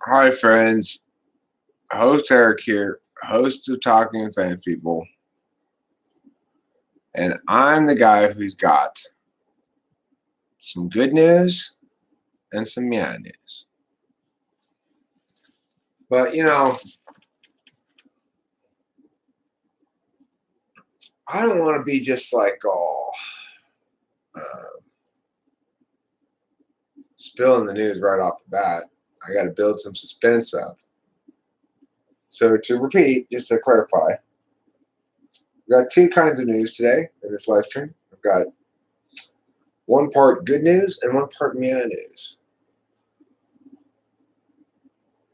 Hi, friends. Host Eric here, host of Talking with Famous People, and I'm the guy who's got some good news and some Myah news. But I don't want to be just like all spilling the news right off the bat. I got to build some suspense up. So to repeat, just to clarify, we've got two kinds of news today in this live stream. I've got one part good news and one part Myah news.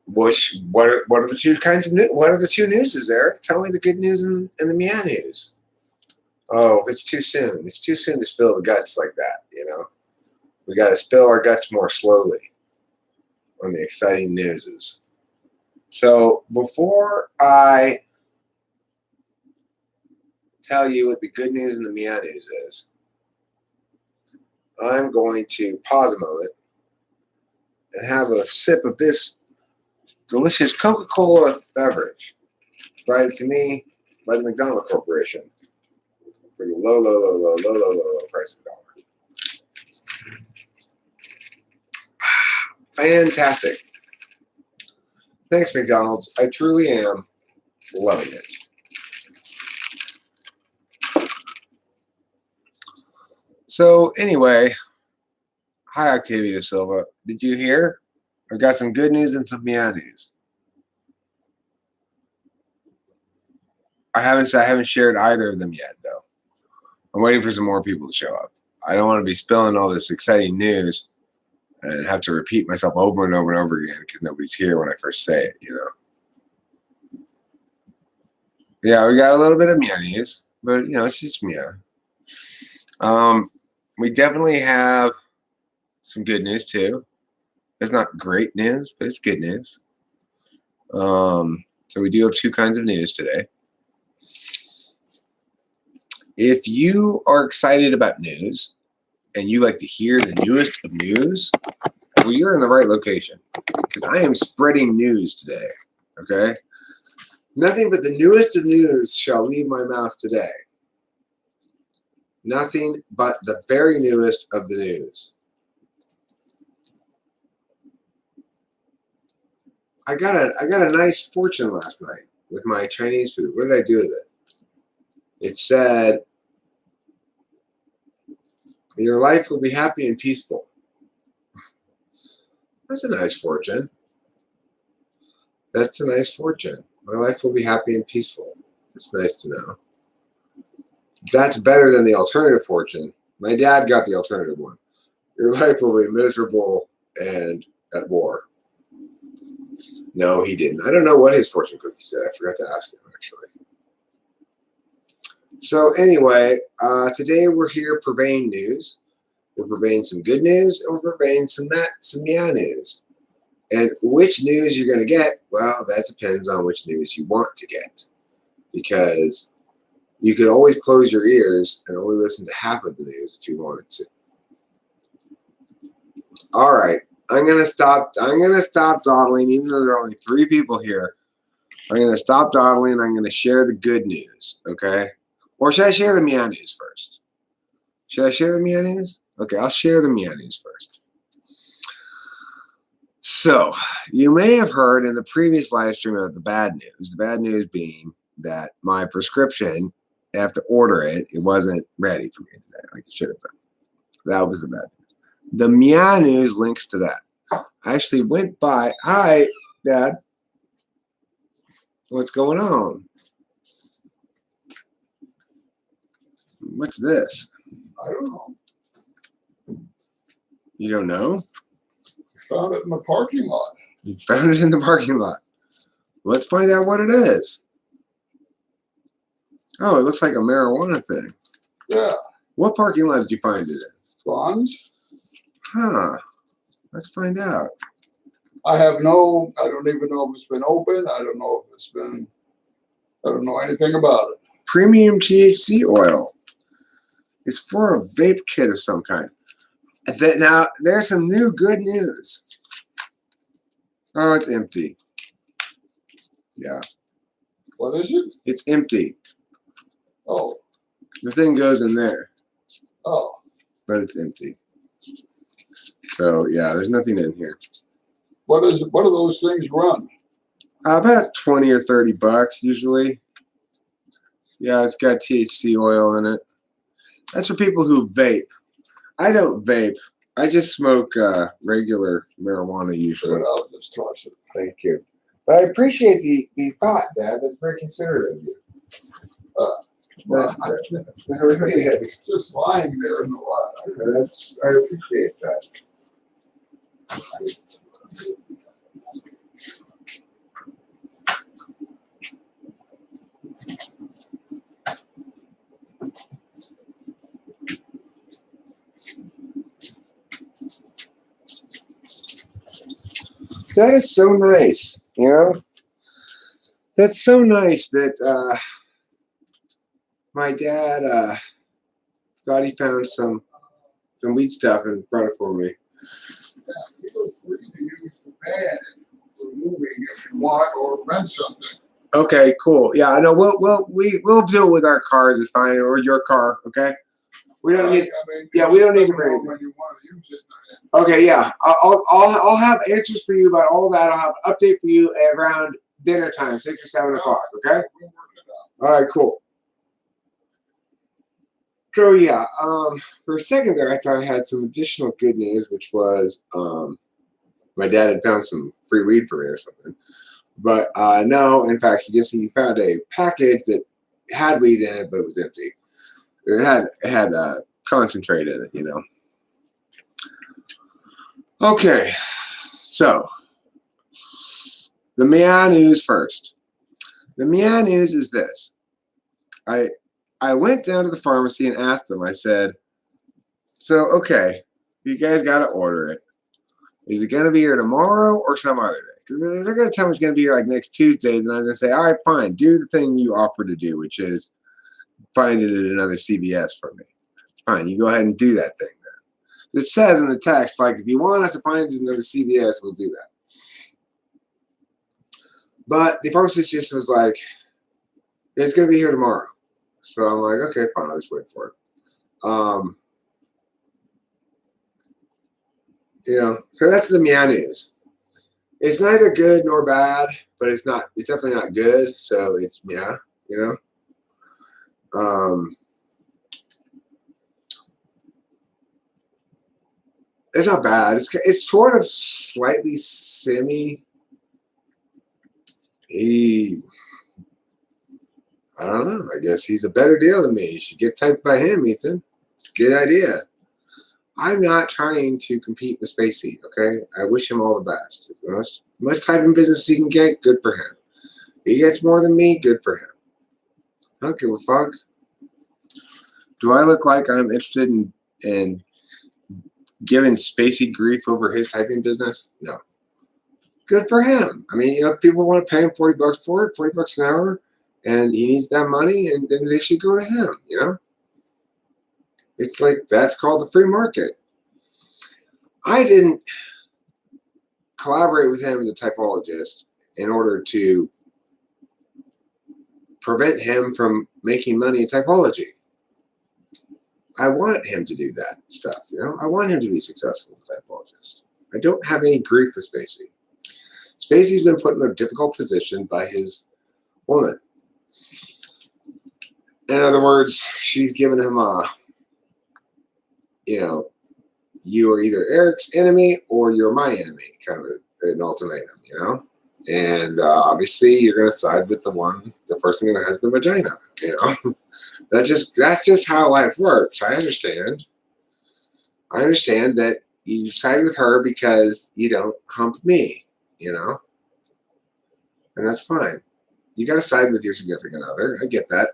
What are the two kinds of news? What are the two newses, Eric? Tell me the good news and the Myah news. Oh, it's too soon. It's too soon to spill the guts like that, We got to spill our guts more slowly on the exciting newses. So before I tell you what the good news and the Myah news is, I'm going to pause a moment and have a sip of this delicious Coca-Cola beverage provided to me by the McDonald Corporation for the low price of $1. Fantastic. Thanks, McDonald's. I truly am loving it. So anyway, hi Octavio Silva. Did you hear? I've got some good news and some Myah news. I haven't shared either of them yet, though. I'm waiting for some more people to show up. I don't want to be spilling all this exciting news and have to repeat myself over and over and over again because nobody's here when I first say it, Yeah, we got a little bit of Myah news, but it's just Myah. We definitely have some good news too. It's not great news, but it's good news. So we do have two kinds of news today. If you are excited about news and you like to hear the newest of news, well, you're in the right location because I am spreading news today, okay? Nothing but the newest of news shall leave my mouth today. Nothing but the very newest of the news. I got a nice fortune last night with my Chinese food. What did I do with it? It said, your life will be happy and peaceful. That's a nice fortune. That's a nice fortune. My life will be happy and peaceful. It's nice to know. That's better than the alternative fortune. My dad got the alternative one. Your life will be miserable and at war. No, he didn't. I don't know what his fortune cookie said. I forgot to ask him, actually. So anyway, today we're here purveying news. We're purveying some good news, and we're purveying some Myah news. And which news you're going to get, well, that depends on which news you want to get. Because you could always close your ears and only listen to half of the news if you wanted to. All right, I'm gonna stop dawdling, even though there are only 3 people here. I'm gonna stop dawdling and I'm gonna share the good news, okay? Or should I share the Myah news first? Should I share the Myah news? Okay, I'll share the Myah news first. So, you may have heard in the previous live stream about the bad news. The bad news being that my prescription, I have to order it. It wasn't ready for me today, like it should have been. That was the bad news. The Myah news links to that. I actually went by. Hi, Dad. What's going on? What's this? I don't know. You don't know? I found it in the parking lot. You found it in the parking lot. Let's find out what it is. Oh, it looks like a marijuana thing. Yeah. What parking lot did you find it in? Bonds? Huh. Let's find out. I don't even know if it's been open. I don't know anything about it. Premium THC oil. It's for a vape kit of some kind. Now, there's some new good news. Oh, it's empty. Yeah. What is it? It's empty. Oh. The thing goes in there. Oh. But it's empty. So yeah, there's nothing in here. What is it? What do those things run? About 20 or 30 bucks usually. Yeah, it's got THC oil in it. That's for people who vape. I don't vape. I just smoke regular marijuana usually. But I'll just toss it. Thank you. But I appreciate the thought, Dad. That's very considerate of you. Well, That really is. it's just lying there in the water. I appreciate that. That is so nice, you know? That's so nice that my dad thought he found some weed stuff and brought it for me. Yeah, feel free to use the pad for moving if you want, or rent something. Okay, cool. Yeah, I know. We'll deal with our cars. It's fine, or your car. Okay. We don't need. Yeah, we don't need to bring when you want to use it. Okay, yeah. I'll have answers for you about all that. I'll have an update for you around dinner time, 6 or 7 o'clock. Okay. We'll work it out. All right, cool. So yeah, for a second there, I thought I had some additional good news, which was my dad had found some free weed for me or something. But no, in fact, he found a package that had weed in it, but it was empty. It had concentrate in it, you know. Okay, so the Myah news first. The Myah news is this. I went down to the pharmacy and asked them. I said, so, okay, you guys got to order it. Is it going to be here tomorrow or some other day? Because they're going to tell me it's going to be here like next Tuesday. And I'm going to say, all right, fine. Do the thing you offered to do, which is find it at another CVS for me. Fine. You go ahead and do that thing then. It says in the text, like, if you want us to find it at another CVS, we'll do that. But the pharmacist just was like, it's going to be here tomorrow. So I'm like, okay, fine. I'll just wait for it. You know, so that's the Myah news. It's neither good nor bad, but it's definitely not good. So it's Myah, you know. It's not bad. It's sort of slightly semi. I don't know. I guess he's a better deal than me. You should get typed by him, Ethan. It's a good idea. I'm not trying to compete with Spacey, okay? I wish him all the best. As much typing business he can get, good for him. If he gets more than me, good for him. I don't give a fuck. Do I look like I'm interested in giving Spacey grief over his typing business? No. Good for him. I mean, you know, people want to pay him $40 for it, $40 an hour, and he needs that money, and then they should go to him, you know? It's like, that's called the free market. I didn't collaborate with him as a typologist in order to prevent him from making money in typology. I wanted him to do that stuff, you know? I want him to be successful as a typologist. I don't have any grief for Spacey. Spacey's been put in a difficult position by his woman. In other words, she's given him you know, you are either Eric's enemy or you're my enemy, kind of an ultimatum, you know? And obviously you're going to side with the person who has the vagina, you know? That's just how life works. I understand. I understand that you side with her because you don't hump me, you know? And that's fine. You got to side with your significant other. I get that.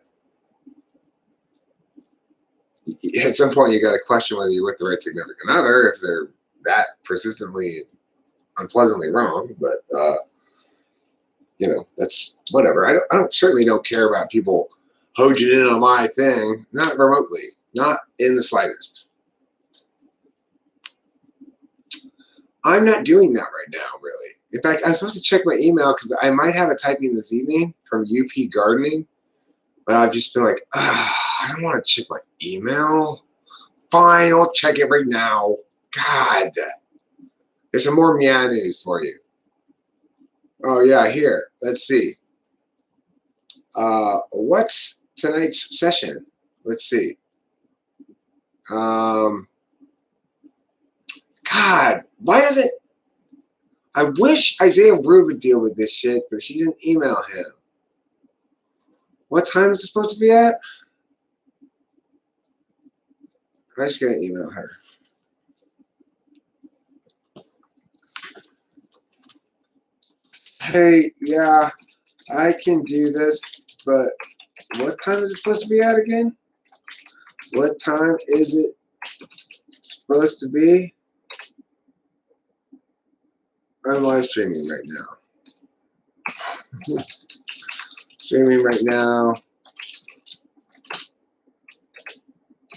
At some point, you got to question whether you're with the right significant other if they're that persistently, unpleasantly wrong. But you know, that's whatever. I certainly don't care about people hoging in on my thing, not remotely, not in the slightest. I'm not doing that right now, really. In fact, I'm supposed to check my email because I might have a typing this evening from UP Gardening, but I've just been like, I don't want to check my email. Fine, I'll check it right now. God, there's some more Myah news for you. Oh yeah, here. Let's see. What's tonight's session? Let's see. God, why does it? I wish Isaiah Rue would deal with this shit, but she didn't email him. What time is it supposed to be at? I'm just gonna email her. Hey, yeah, I can do this, but what time is it supposed to be at again? What time is it supposed to be? I'm live streaming right now. Streaming right now.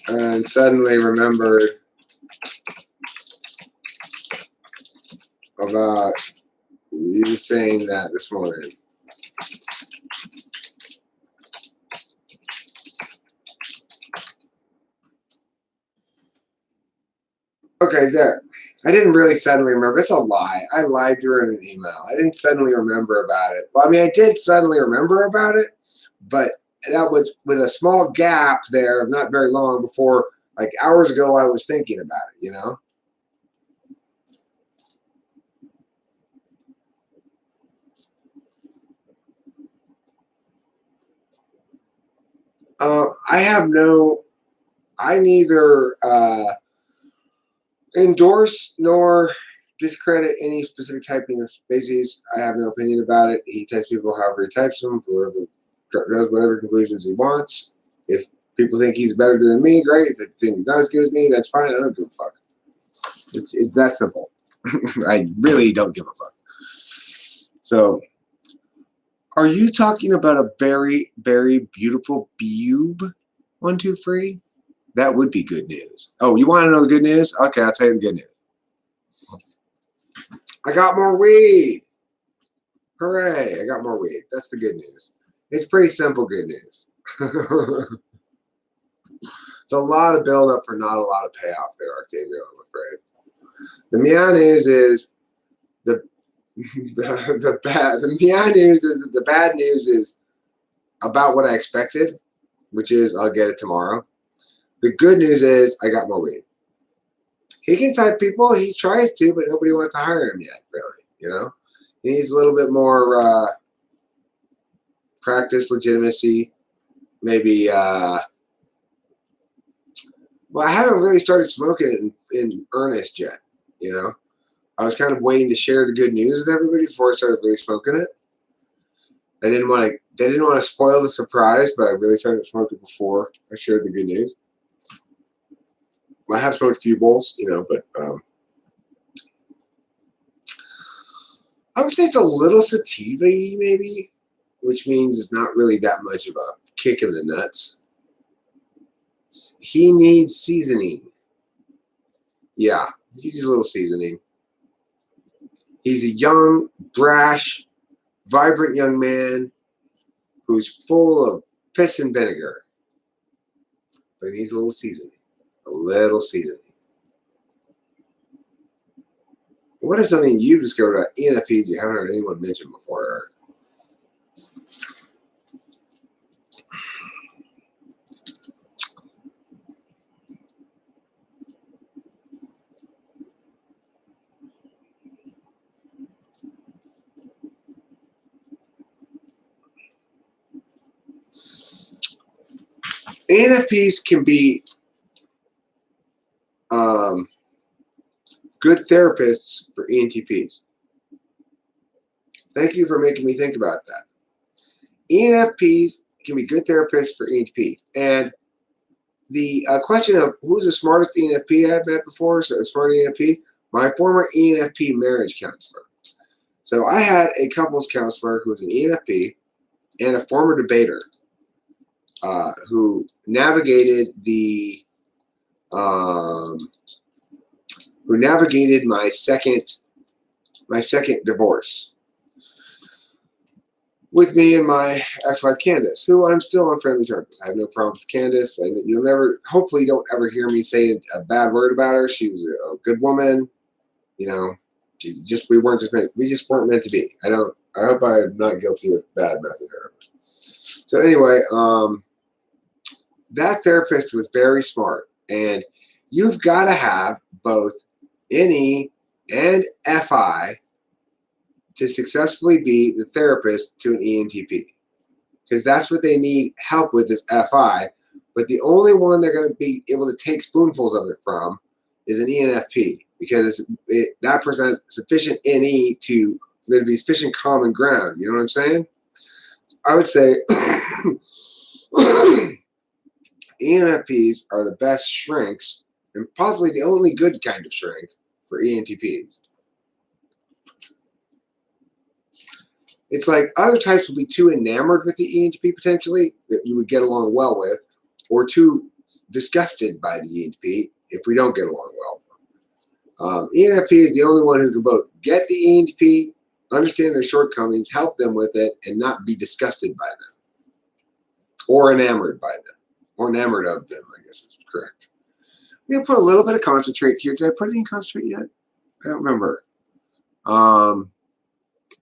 And suddenly remembered about you saying that this morning. Okay, there. I didn't really suddenly remember. It's a lie. I lied to her in an email. I didn't suddenly remember about it. Well, I mean, I did suddenly remember about it, but that was with a small gap there, not very long before, like hours ago, I was thinking about it, you know? I neither endorse nor discredit any specific typing of species. I have no opinion about it. He types people however he types them, for whatever, does whatever conclusions he wants. If people think he's better than me, great. If they think he's not as good as me, that's fine. I don't give a fuck. It's that simple. I really don't give a fuck. So, are you talking about a very, very beautiful bube? 1, 2, 3? That would be good news. Oh, you want to know the good news? Okay, I'll tell you the good news. I got more weed. Hooray, I got more weed. That's the good news. It's pretty simple good news. It's a lot of buildup for not a lot of payoff there, Octavio, I'm afraid. The Myah news is the Myah news is that the bad news is about what I expected, which is I'll get it tomorrow. The good news is I got more weed. He can type people, he tries to, but nobody wants to hire him yet, really, you know? He needs a little bit more practice, legitimacy, maybe. Well, I haven't really started smoking it in earnest yet, you know? I was kind of waiting to share the good news with everybody before I started really smoking it. They didn't want to spoil the surprise, but I really started smoking before I shared the good news. I have smoked a few bowls, you know, but I would say it's a little sativa-y, maybe, which means it's not really that much of a kick in the nuts. He needs seasoning. Yeah, he needs a little seasoning. He's a young, brash, vibrant young man who's full of piss and vinegar. But he needs a little seasoning. A little seasoning. What is something you've discovered about ENFPs you haven't heard anyone mention before? ENFPs can be good therapists for ENTPs. Thank you for making me think about that. ENFPs can be good therapists for ENTPs. And the question of who's the smartest ENFP I've met before, so a smart ENFP, my former ENFP marriage counselor. So I had a couples counselor who was an ENFP and a former debater who navigated my second my second divorce with me and my ex-wife Candace, who I'm still on friendly terms with. I have no problem with Candace. And you'll never, hopefully, you don't ever hear me say a bad word about her. She was a good woman. You know, we just weren't meant to be. I hope I'm not guilty of bad mouthing her. So anyway, that therapist was very smart, and you've got to have both NE and FI to successfully be the therapist to an ENTP, because that's what they need help with is FI. But the only one they're going to be able to take spoonfuls of it from is an ENFP, because that presents sufficient NE to there to be sufficient common ground. You know what I'm saying? I would say ENFPs are the best shrinks and possibly the only good kind of shrink for ENTPs. It's like other types would be too enamored with the ENTP potentially that you would get along well with, or too disgusted by the ENTP if we don't get along well. ENFP is the only one who can both get the ENTP, understand their shortcomings, help them with it, and not be disgusted by them or enamored by them. Or enamored of them, I guess is correct. I'm going to put a little bit of concentrate here. Did I put any concentrate yet? I don't remember.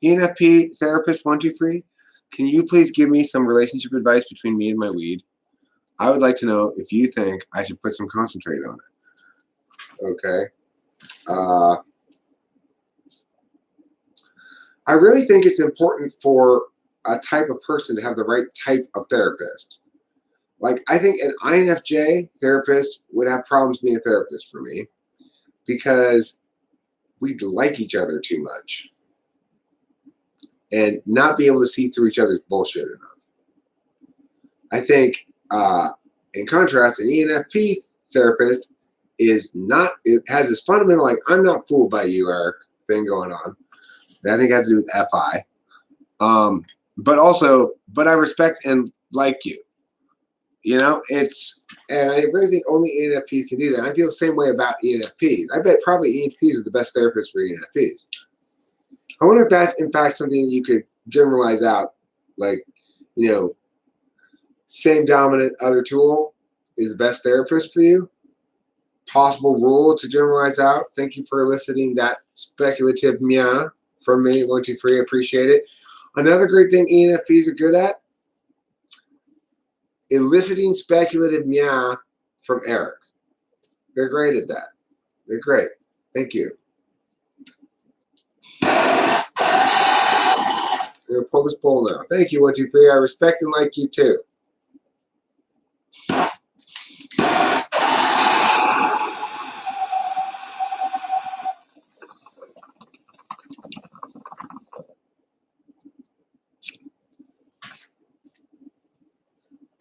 ENFP therapist 123, can you please give me some relationship advice between me and my weed? I would like to know if you think I should put some concentrate on it. Okay. I really think it's important for a type of person to have the right type of therapist. Like, I think an INFJ therapist would have problems being a therapist for me because we'd like each other too much and not be able to see through each other's bullshit enough. I think, in contrast, an ENFP therapist it has this fundamental, like, I'm not fooled by you, Eric, thing going on. That I think has to do with FI. But I respect and like you. You know, and I really think only ENFPs can do that. And I feel the same way about ENFPs. I bet probably ENFPs are the best therapists for ENFPs. I wonder if that's in fact something that you could generalize out, like, you know, same dominant other tool is the best therapist for you. Possible rule to generalize out. Thank you for eliciting that speculative Myah from me. 123, appreciate it. Another great thing ENFPs are good at, eliciting speculative Myah from Eric. They're great at that. They're great. Thank you. I'm going to pull this poll now. Thank you, 123. I respect and like you too.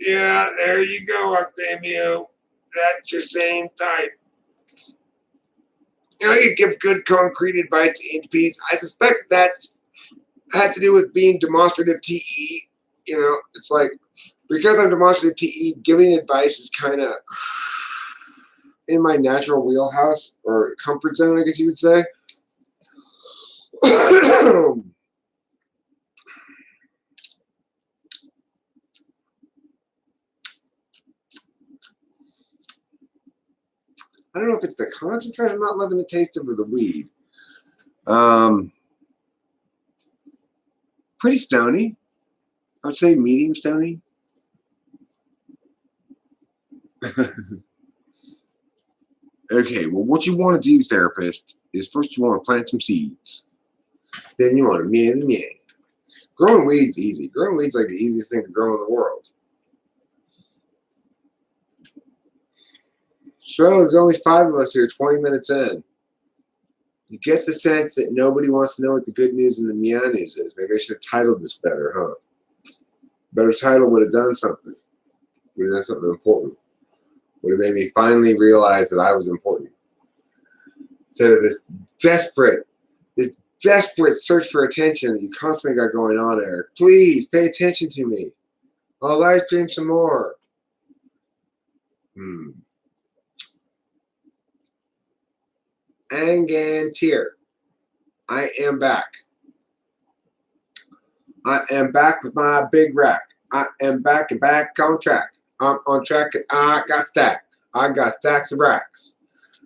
Yeah, there you go, Octavio. That's your same type. You know, you give good concrete advice to ENTPs. I suspect that had to do with being demonstrative TE. You know, it's like, because I'm demonstrative TE, giving advice is kind of in my natural wheelhouse or comfort zone, I guess you would say. I don't know if it's the concentrate. I'm not loving the taste of the weed. Pretty stony. I would say medium stony. Okay, well, what you want to do, therapist, is first you want to plant some seeds. Then you want to Myah the Myah. Growing weed's easy. Growing weed's like the easiest thing to grow in the world. So there's only 5 of us here, 20 minutes in. You get the sense that nobody wants to know what the good news and the Myah news is. Maybe I should have titled this better, huh? Better title would have done something. Would have done something important. Would have made me finally realize that I was important. Instead of this desperate search for attention that you constantly got going on, Eric. Please pay attention to me. I'll live stream some more. Angantir. I am back. I am back with my big rack. I am back and back on track. I'm on track and I got stacked. I got stacks of racks.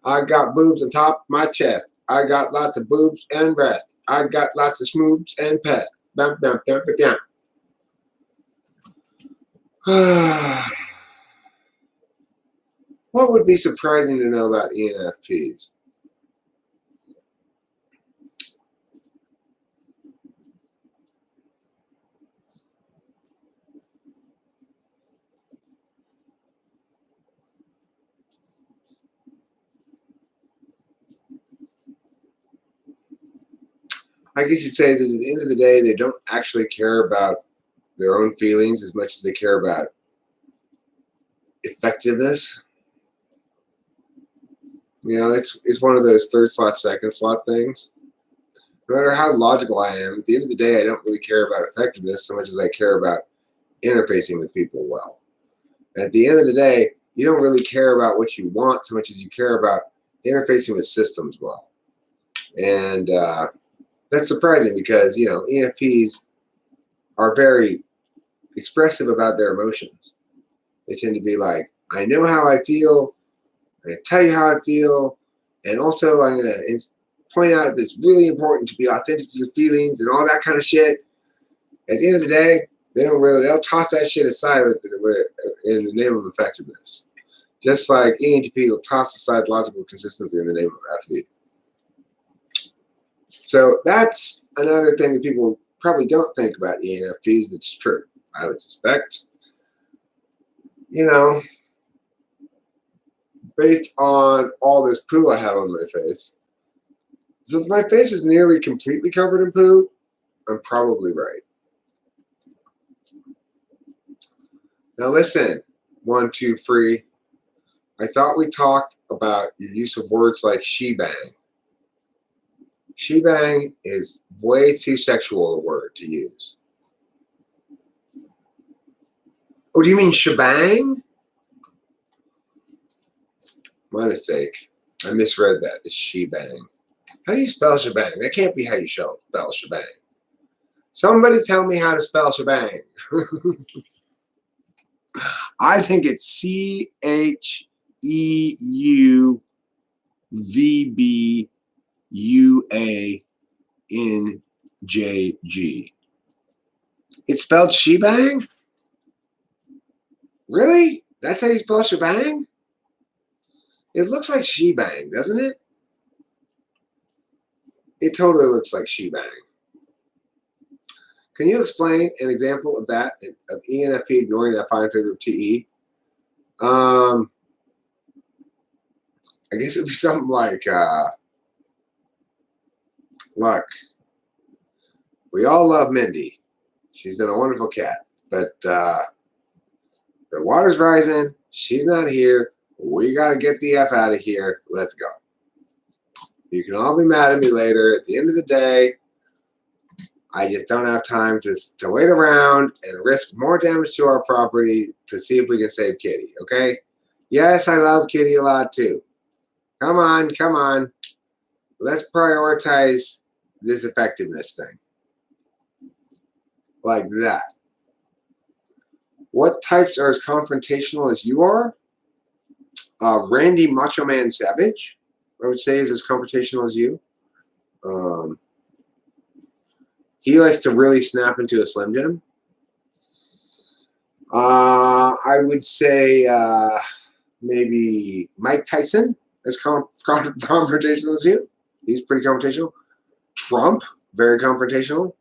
I got boobs on top of my chest. I got lots of boobs and breasts. I got lots of schmoobs and pests. Bam, bam, bam, bam, bam. What would be surprising to know about ENFPs? I guess you'd say that at the end of the day, they don't actually care about their own feelings as much as they care about effectiveness. You know, it's one of those third slot, second slot things. No matter how logical I am, at the end of the day, I don't really care about effectiveness so much as I care about interfacing with people well. And at the end of the day, you don't really care about what you want so much as you care about interfacing with systems well. And that's surprising because, you know, ENFPs are very expressive about their emotions. They tend to be like, I know how I feel, I'm going to tell you how I feel, and also I'm going to point out that it's really important to be authentic to your feelings and all that kind of shit. At the end of the day, they'll toss that shit aside in the name of effectiveness. Just like ENTP will toss aside logical consistency in the name of FE. So that's another thing that people probably don't think about ENFPs that's true, I would suspect. You know, based on all this poo I have on my face. Since my face is nearly completely covered in poo, I'm probably right. Now listen, 1, 2, 3. I thought we talked about your use of words like shebang. Shebang is way too sexual a word to use. Oh, do you mean shebang? My mistake. I misread that. It's shebang. How do you spell shebang? That can't be how you spell shebang. Somebody tell me how to spell shebang. I think it's CHEUVBUANJG. It's spelled shebang? Really? That's how you spell shebang? It looks like shebang, doesn't it? It totally looks like shebang. Can you explain an example of that, of ENFP ignoring that fine figure of TE? I guess it'd be something like, look, we all love Mindy. She's been a wonderful cat, but the water's rising. She's not here. We got to get the F out of here. Let's go. You can all be mad at me later. At the end of the day, I just don't have time to wait around and risk more damage to our property to see if we can save Kitty, okay? Yes, I love Kitty a lot too. Come on, come on. Let's prioritize this effectiveness thing. Like that. What types are as confrontational as you are? Randy Macho Man Savage, I would say, is as confrontational as you. He likes to really snap into a Slim Jim. I would say maybe Mike Tyson is confrontational as you. He's pretty confrontational. Trump, very confrontational.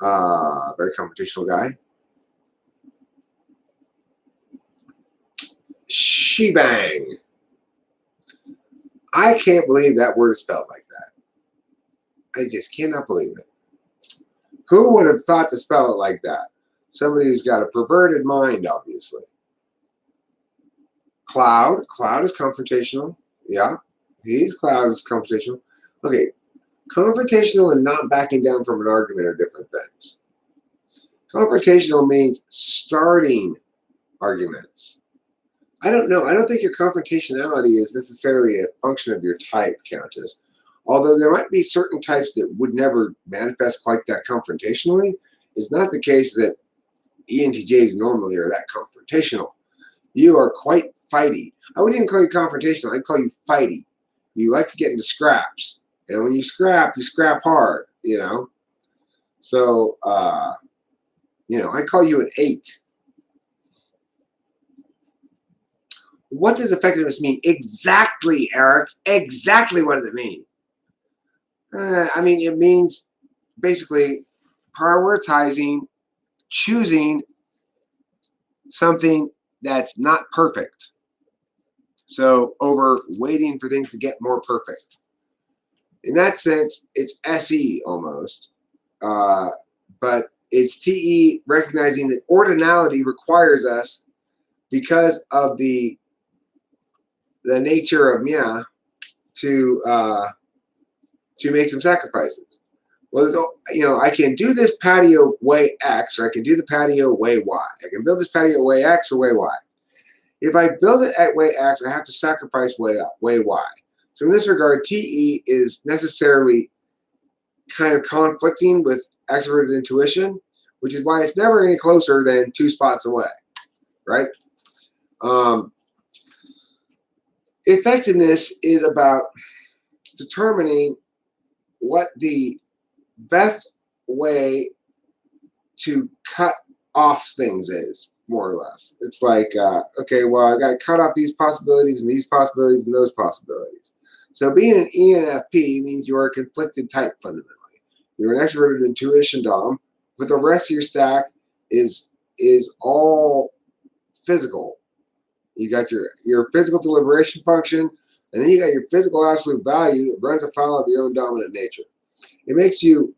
Very confrontational guy. Shebang. I can't believe that word is spelled like that. I just cannot believe it. Who would have thought to spell it like that? Somebody who's got a perverted mind, obviously. Cloud. Cloud is confrontational. Yeah. Cloud is confrontational. Okay. Confrontational and not backing down from an argument are different things. Confrontational means starting arguments. I don't know. I don't think your confrontationality is necessarily a function of your type, Countess. Although there might be certain types that would never manifest quite that confrontationally, it's not the case that ENTJs normally are that confrontational. You are quite fighty. I wouldn't even call you confrontational. I'd call you fighty. You like to get into scraps. And when you scrap hard, you know. So, I call you an 8. What does effectiveness mean? Exactly, Eric. Exactly what does it mean? It means basically prioritizing, choosing something that's not perfect. So over waiting for things to get more perfect. In that sense, it's SE almost. But it's TE recognizing that ordinality requires us, because of the nature of Myah, to make some sacrifices. Well, I can do this patio way X, or I can do the patio way Y. I can build this patio way X or way Y. If I build it at way X, I have to sacrifice way Y. So in this regard, TE is necessarily kind of conflicting with extroverted intuition, which is why it's never any closer than 2 spots away, right? Effectiveness is about determining what the best way to cut off things is, more or less. It's like, okay, well, I got to cut off these possibilities and these possibilities and those possibilities. So being an ENFP means you're a conflicted type fundamentally. You're an extroverted intuition dom, but the rest of your stack is all physical. You got your physical deliberation function, and then you got your physical absolute value that runs afoul of your own dominant nature. It makes you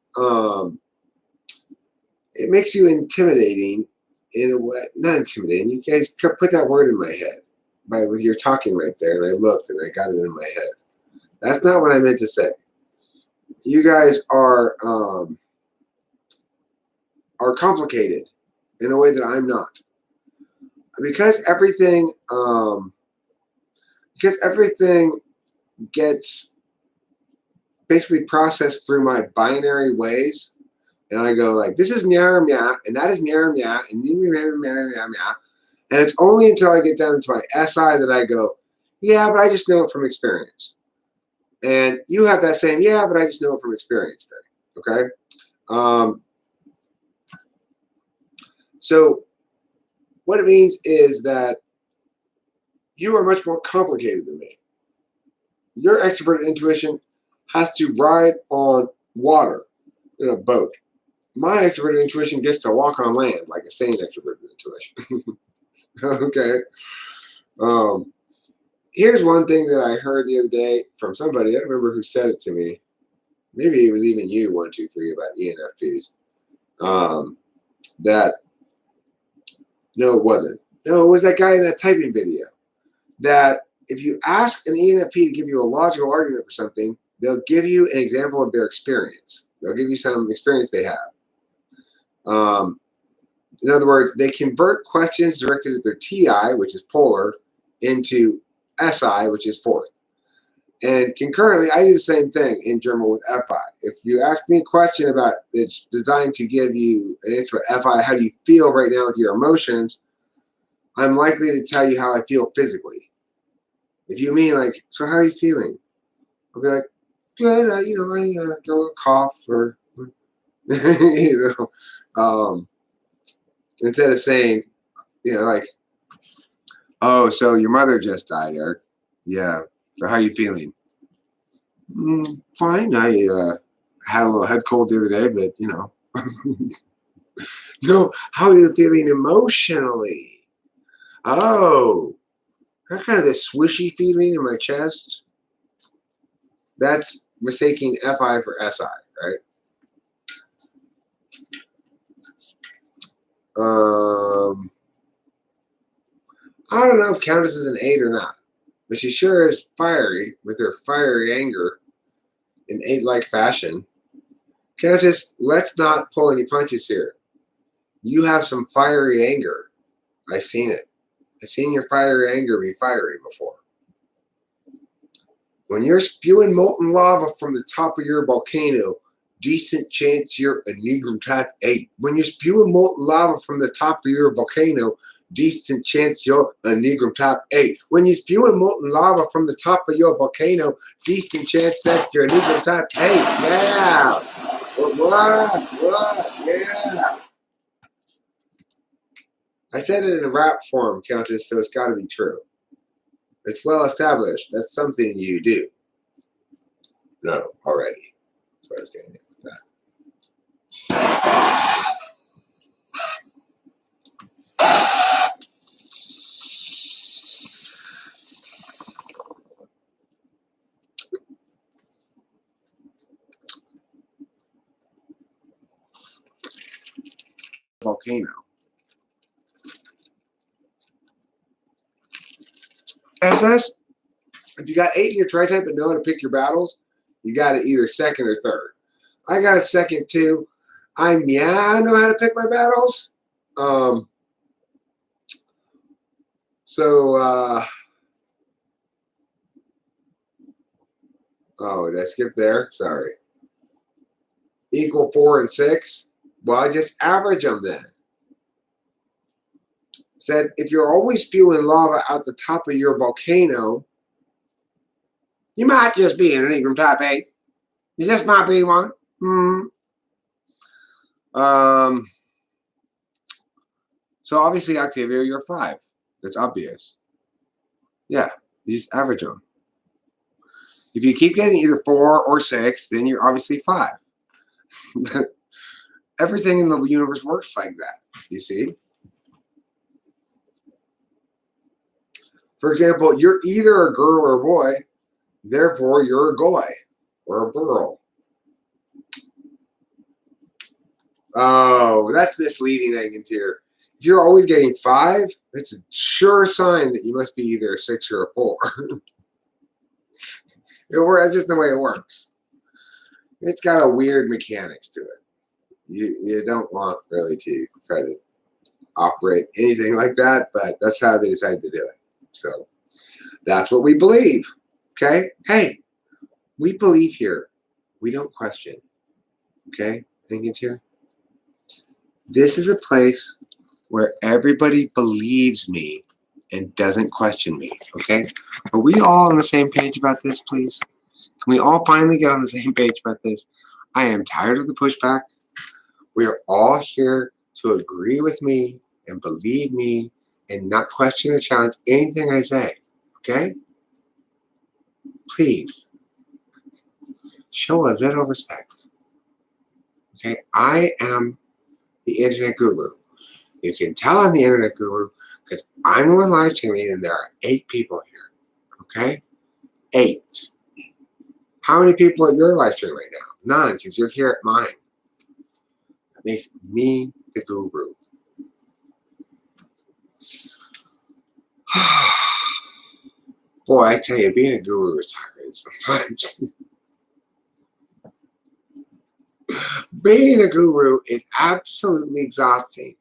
intimidating in a way. Not intimidating. You guys put that word in my head with your talking right there, and I looked and I got it in my head. That's not what I meant to say. You guys are complicated in a way that I'm not. Because everything gets basically processed through my binary ways, and I go like, this is Myah, Myah, and that is Myah, Myah, and Myah, Myah, Myah, and it's only until I get down to my SI that I go, yeah, but I just know it from experience. And you have that same, yeah, but I just know it from experience thing, okay? So what it means is that you are much more complicated than me. Your extroverted intuition has to ride on water in a boat. My extroverted intuition gets to walk on land like a sane extroverted intuition. Okay. Here's one thing that I heard the other day from somebody. I don't remember who said it to me. Maybe it was even you, 123, about ENFPs. No, it wasn't. No, it was that guy in that typing video. That if you ask an ENFP to give you a logical argument for something, they'll give you an example of their experience. They'll give you some experience they have. In other words, they convert questions directed at their TI, which is polar, into SI, which is fourth. And concurrently, I do the same thing in German with FI. If you ask me a question about it's designed to give you an answer about FI, how do you feel right now with your emotions, I'm likely to tell you how I feel physically. If you mean like, so how are you feeling? I'll be like, good, I get a little cough or, instead of saying, like, oh, so your mother just died, Eric. Yeah. So how are you feeling? Fine. I had a little head cold the other day, but No, how are you feeling emotionally? Oh, that kind of this swishy feeling in my chest. That's mistaking FI for SI, right? I don't know if Countess is an 8 or not, but she sure is fiery with her fiery anger in 8-like fashion. Countess, let's not pull any punches here. You have some fiery anger. I've seen it. I've seen your fiery anger be fiery before. When you're spewing molten lava from the top of your volcano, decent chance you're a Negrum type 8. When you're spewing molten lava from the top of your volcano, decent chance you're a Negrum type 8. When you're spewing molten lava from the top of your volcano, decent chance that you're a Negrum type 8. Yeah. What? Yeah. I said it in a rap form, Countess, so it's got to be true. It's well established. That's something you do. No, already. That's what I was getting at with that. Volcano. SS, if you got 8 in your tri-type and know how to pick your battles, you got it either second or third. I got a second too. I know how to pick my battles. Oh, did I skip there? Sorry. Equal 4 and 6. Well, I just average them then. Said if you're always spewing lava out the top of your volcano, you might just be an Enneagram type 8. You just might be one. So obviously, Octavia, you're 5. That's obvious. Yeah, you just average them. If you keep getting either 4 or 6, then you're obviously 5. Everything in the universe works like that, you see? For example, you're either a girl or a boy, therefore you're a goy or a girl. Oh, that's misleading, Eggentier. If you're always getting 5, that's a sure sign that you must be either a 6 or a 4. That's just the way it works. It's got a weird mechanics to it. You don't want really to try to operate anything like that, but that's how they decided to do it. So that's what we believe. Okay? Hey, we believe here. We don't question. Okay? Eggentier? This is a place where everybody believes me and doesn't question me, okay? Are we all on the same page about this, please? Can we all finally get on the same page about this? I am tired of the pushback. We are all here to agree with me and believe me and not question or challenge anything I say, okay? Please, show a little respect, okay? I am the internet guru. You can tell I'm the internet guru because I'm the one live streaming and there are 8 people here. Okay? 8. How many people at your live stream right now? None, because you're here at mine. That makes me the guru. Boy, I tell you, being a guru is tiring sometimes. Being a guru is absolutely exhausting.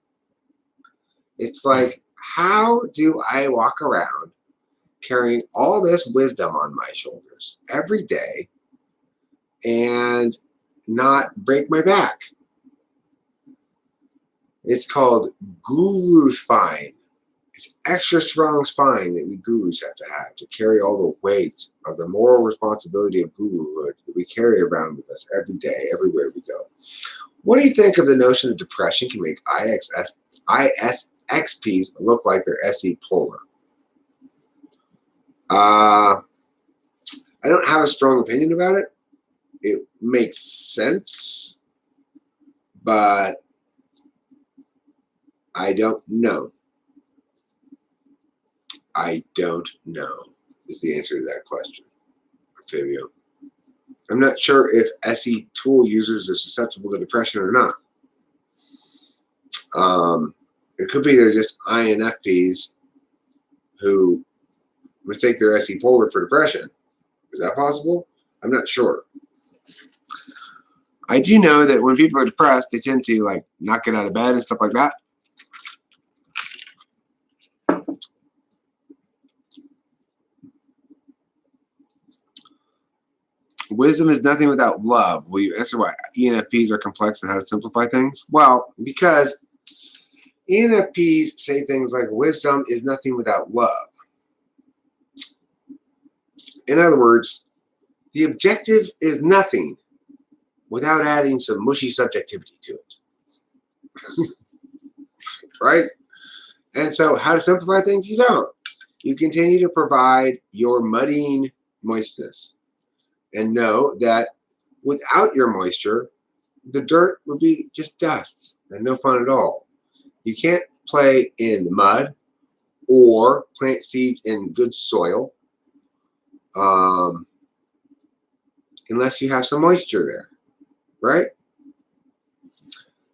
It's like, how do I walk around carrying all this wisdom on my shoulders every day and not break my back? It's called guru spine. It's extra strong spine that we gurus have to carry all the weight of the moral responsibility of guruhood that we carry around with us every day, everywhere we go. What do you think of the notion that depression can make ISXPs look like they're SE polar? I don't have a strong opinion about it. It makes sense, but I don't know. I don't know is the answer to that question, Octavio. I'm not sure if SE tool users are susceptible to depression or not. It could be they're just INFPs who mistake their SE polar for depression. Is that possible? I'm not sure. I do know that when people are depressed, they tend to like not get out of bed and stuff like that. Wisdom is nothing without love. Will you answer why ENFPs are complex and how to simplify things? Well, because ENFPs say things like wisdom is nothing without love. In other words, the objective is nothing without adding some mushy subjectivity to it. Right? And so how to simplify things? You don't. You continue to provide your muddying moistness and know that without your moisture, the dirt would be just dust and no fun at all. You can't play in the mud or plant seeds in good soil unless you have some moisture there, right?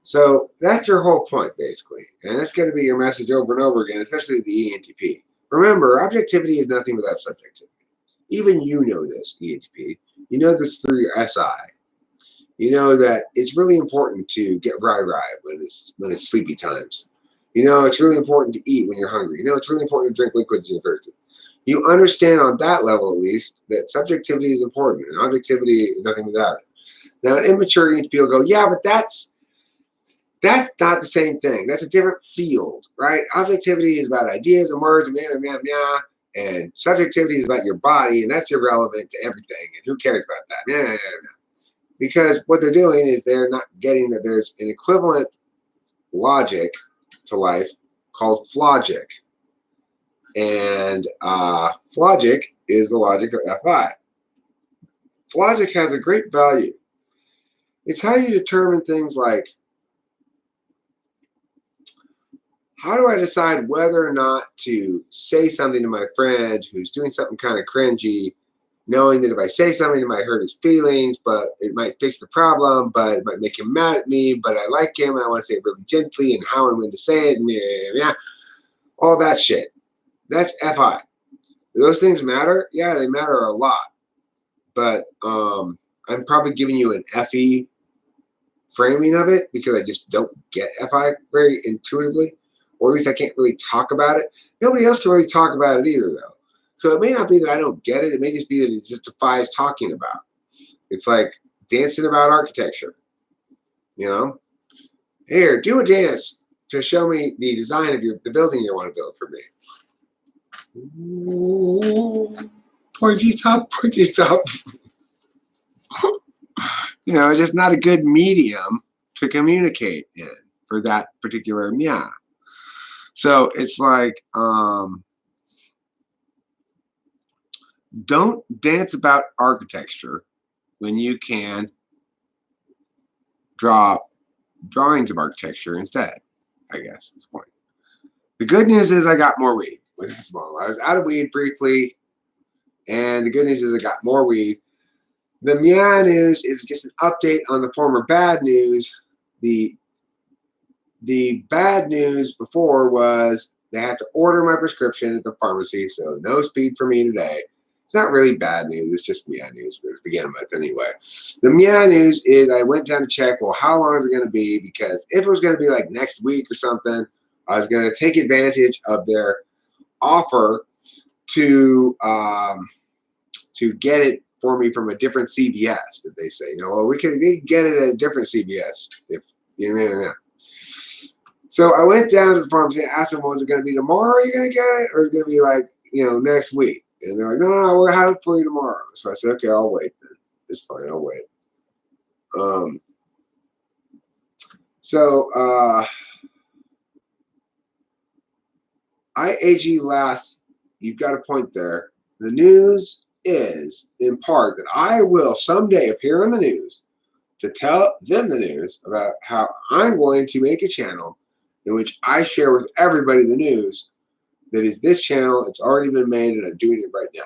So that's your whole point, basically. And that's going to be your message over and over again, especially the ENTP. Remember, objectivity is nothing without subjectivity. Even you know this, ENTP. You know this through your SI. You know that it's really important to get rye when it's sleepy times. You know it's really important to eat when you're hungry. You know it's really important to drink liquid when you're thirsty. You understand on that level, at least, that subjectivity is important and objectivity is nothing without it. Now, an immature ENTP will go, yeah, but that's not the same thing. That's a different field, right? Objectivity is about ideas and words and and subjectivity is about your body, and that's irrelevant to everything. And who cares about that? Because what they're doing is they're not getting that there's an equivalent logic to life called flogic. And flogic is the logic of FI. Flogic has a great value. It's how you determine things like, how do I decide whether or not to say something to my friend who's doing something kind of cringy, knowing that if I say something, it might hurt his feelings, but it might fix the problem, but it might make him mad at me, but I like him, and I want to say it really gently, and how and when to say it, and all that shit. That's FI. Do those things matter? Yeah, they matter a lot. But I'm probably giving you an FE framing of it because I just don't get FI very intuitively, or at least I can't really talk about it. Nobody else can really talk about it either, though. So it may not be that I don't get it. It may just be that it just defies talking about. It's like dancing about architecture. You know? Here, do a dance to show me the design of the building you want to build for me. Ooh, pointy top, pointy top. You know, just not a good medium to communicate in for that particular Myah. So it's like, don't dance about architecture when you can draw drawings of architecture instead, I guess that's the point. The good news is I got more weed with this model. I was out of weed briefly, and the good news is I got more weed. The Myah news is just an update on the former bad news. The bad news before was they had to order my prescription at the pharmacy, so no speed for me today. It's not really bad news, it's just Myah news to begin with anyway. The Myah news is I went down to check, well, how long is it going to be? Because if it was going to be like next week or something, I was going to take advantage of their offer to get it for me from a different CVS that they say. You know, well, we can get it at a different CVS if you know. So I went down to the pharmacy and asked them, was it going to be tomorrow you're going to get it? Or is it going to be like, next week? And they're like, no, we'll have it for you tomorrow. So I said, okay, I'll wait then. It's fine, I'll wait. IAG last, you've got a point there. The news is, in part, that I will someday appear on the news to tell them the news about how I'm going to make a channel in which I share with everybody the news that is this channel. It's already been made, and I'm doing it right now.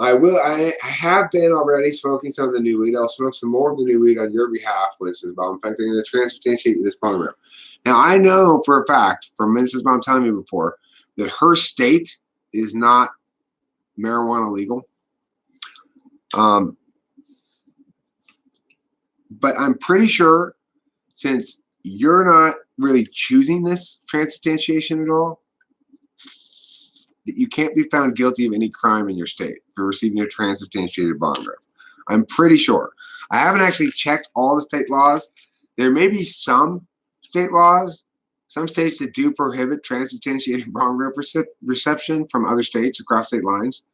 I have been already smoking some of the new weed. I'll smoke some more of the new weed on your behalf, Mrs. Baum. In fact, I'm going to transubstantiate this program. Now, I know for a fact from Mrs. Baum telling me before that her state is not marijuana legal. But I'm pretty sure, since you're not really choosing this transubstantiation at all, that you can't be found guilty of any crime in your state for receiving a transubstantiated bond rep. I'm pretty sure. I haven't actually checked all the state laws. There may be some state laws, some states that do prohibit transubstantiated bond rep reception from other states across state lines.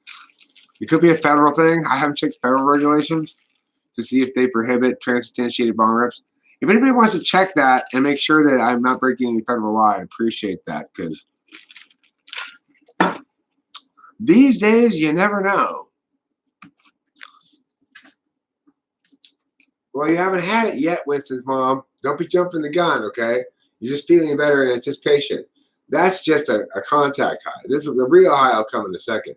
It could be a federal thing. I haven't checked federal regulations to see if they prohibit transubstantiated bond reps. If anybody wants to check that and make sure that I'm not breaking any federal law, I'd appreciate that, because these days you never know. Well, you haven't had it yet, Winston's mom. Don't be jumping the gun, okay? You're just feeling better in anticipation. That's just a contact high. This is the real high. I'll come in a second.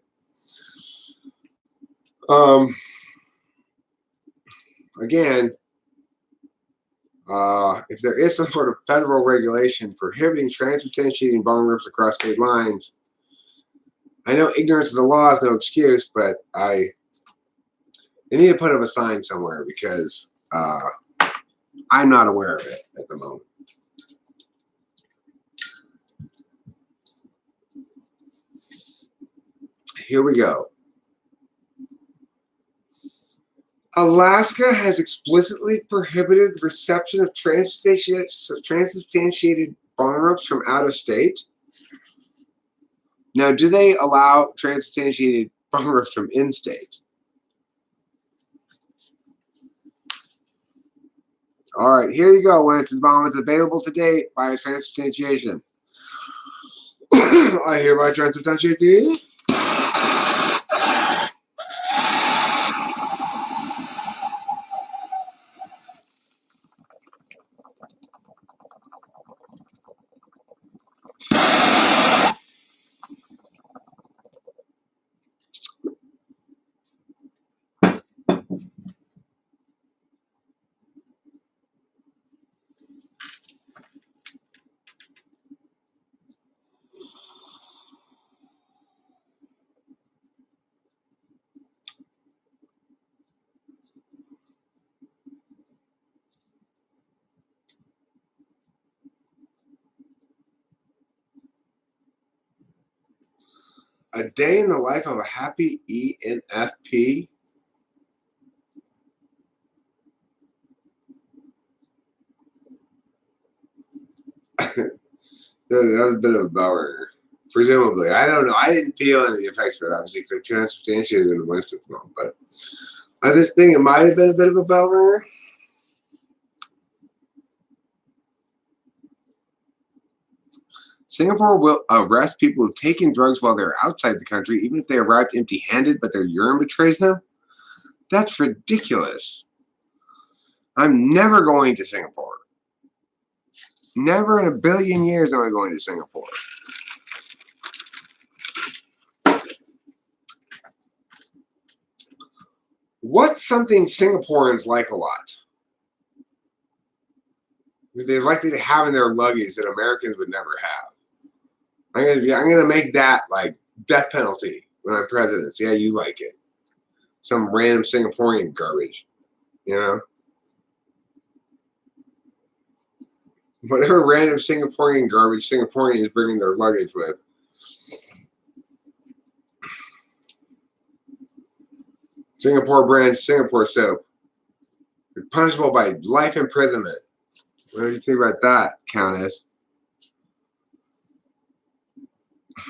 Again, if there is some sort of federal regulation prohibiting transubstantiating bone rips across state lines, I know ignorance of the law is no excuse, but they need to put up a sign somewhere, because I'm not aware of it at the moment. Here we go. Alaska has explicitly prohibited the reception of transubstantiated bone rips from out of state. Now, do they allow transubstantiated bone rips from in-state? All right, here you go, Winston's mom. It's available today by transubstantiation. I hereby transubstantiate thee. A day in the life of a happy ENFP. That was a bit of a bummer. Presumably. I don't know. I didn't feel any of the effects of it, obviously, because I transubstantiated in Winston's mom. But I just think it might have been a bit of a bell ringer. Singapore will arrest people who've taken drugs while they're outside the country, even if they arrived empty-handed, but their urine betrays them. That's ridiculous. I'm never going to Singapore. Never in a billion years am I going to Singapore. What's something Singaporeans like a lot? They're likely to have in their luggage that Americans would never have. I'm gonna make that like death penalty when I'm president. See how you like it. Some random Singaporean garbage, you know? Whatever random Singaporean garbage Singaporeans is bringing their luggage with. Singapore brand Singapore soap. You're punishable by life imprisonment. What do you think about that, Countess?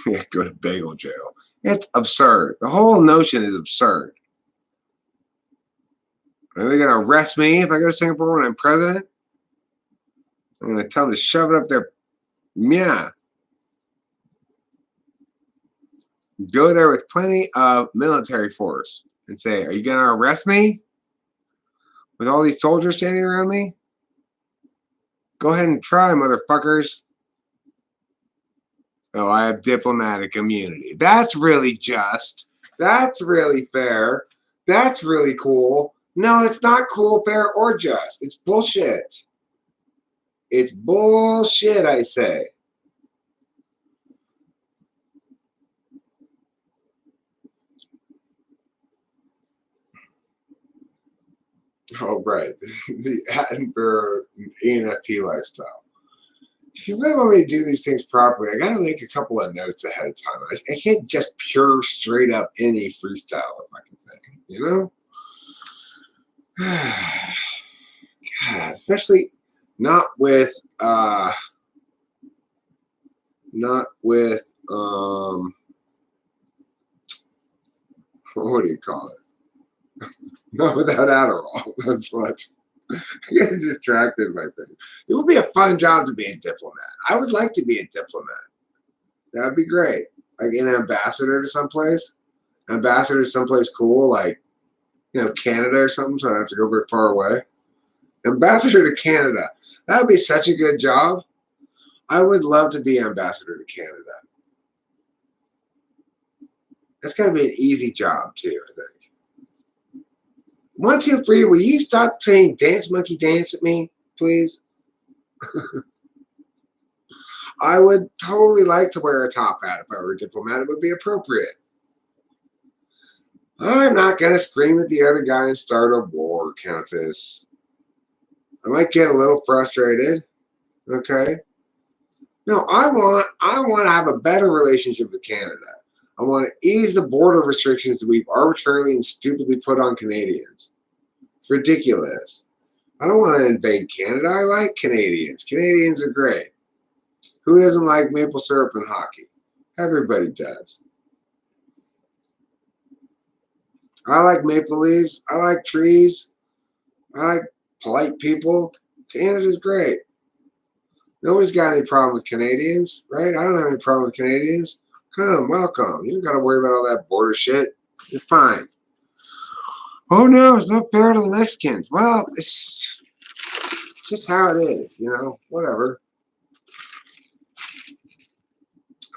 Yeah, go to bagel jail. It's absurd. The whole notion is absurd. Are they going to arrest me if I go to Singapore when I'm president? I'm going to tell them to shove it up their Myah. Go there with plenty of military force and say, are you going to arrest me? With all these soldiers standing around me? Go ahead and try, motherfuckers. Oh, I have diplomatic immunity. That's really just. That's really fair. That's really cool. No, it's not cool, fair, or just. It's bullshit. It's bullshit, I say. Oh, right. The Attenborough ENFP lifestyle. if you really want me to do these things properly, I gotta make a couple of notes ahead of time. I can't just pure straight up any freestyle fucking thing, you know? God, especially not with not with what do you call it? Not without Adderall. That's what. I get distracted by things. It would be a fun job to be a diplomat. I would like to be a diplomat. That'd be great. Like an ambassador to someplace. Ambassador to someplace cool, like, you know, Canada or something, so I don't have to go very far away. Ambassador to Canada. That would be such a good job. I would love to be ambassador to Canada. That's got to be an easy job, too, I think. 1, 2, 3, will you stop saying dance monkey dance at me, please? I would totally like to wear a top hat if I were a diplomat. It would be appropriate. I'm not going to scream at the other guy and start a war, Countess. I might get a little frustrated. Okay? No, I want to have a better relationship with Canada. I want to ease the border restrictions that we've arbitrarily and stupidly put on Canadians. It's ridiculous. I don't want to invade Canada. I like Canadians. Canadians are great. Who doesn't like maple syrup and hockey? Everybody does. I like maple leaves. I like trees. I like polite people. Canada's great. Nobody's got any problem with Canadians, right? I don't have any problem with Canadians. Come, welcome. You don't got to worry about all that border shit. You're fine. Oh no, it's not fair to the Mexicans. Well, it's just how it is, you know, whatever.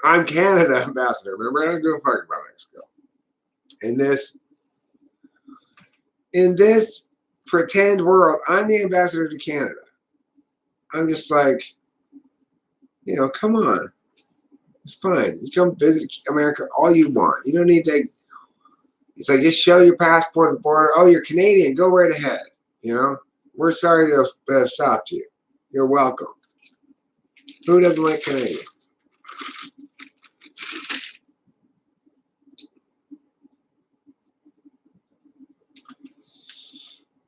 I'm Canada ambassador. Remember, I don't give a fuck about Mexico. In this pretend world, I'm the ambassador to Canada. I'm just like, you know, come on. It's fine. You come visit America all you want. You don't need to. It's like, just show your passport at the border. Oh, you're Canadian. Go right ahead. You know, we're sorry to have stopped you. You're welcome. Who doesn't like Canadians?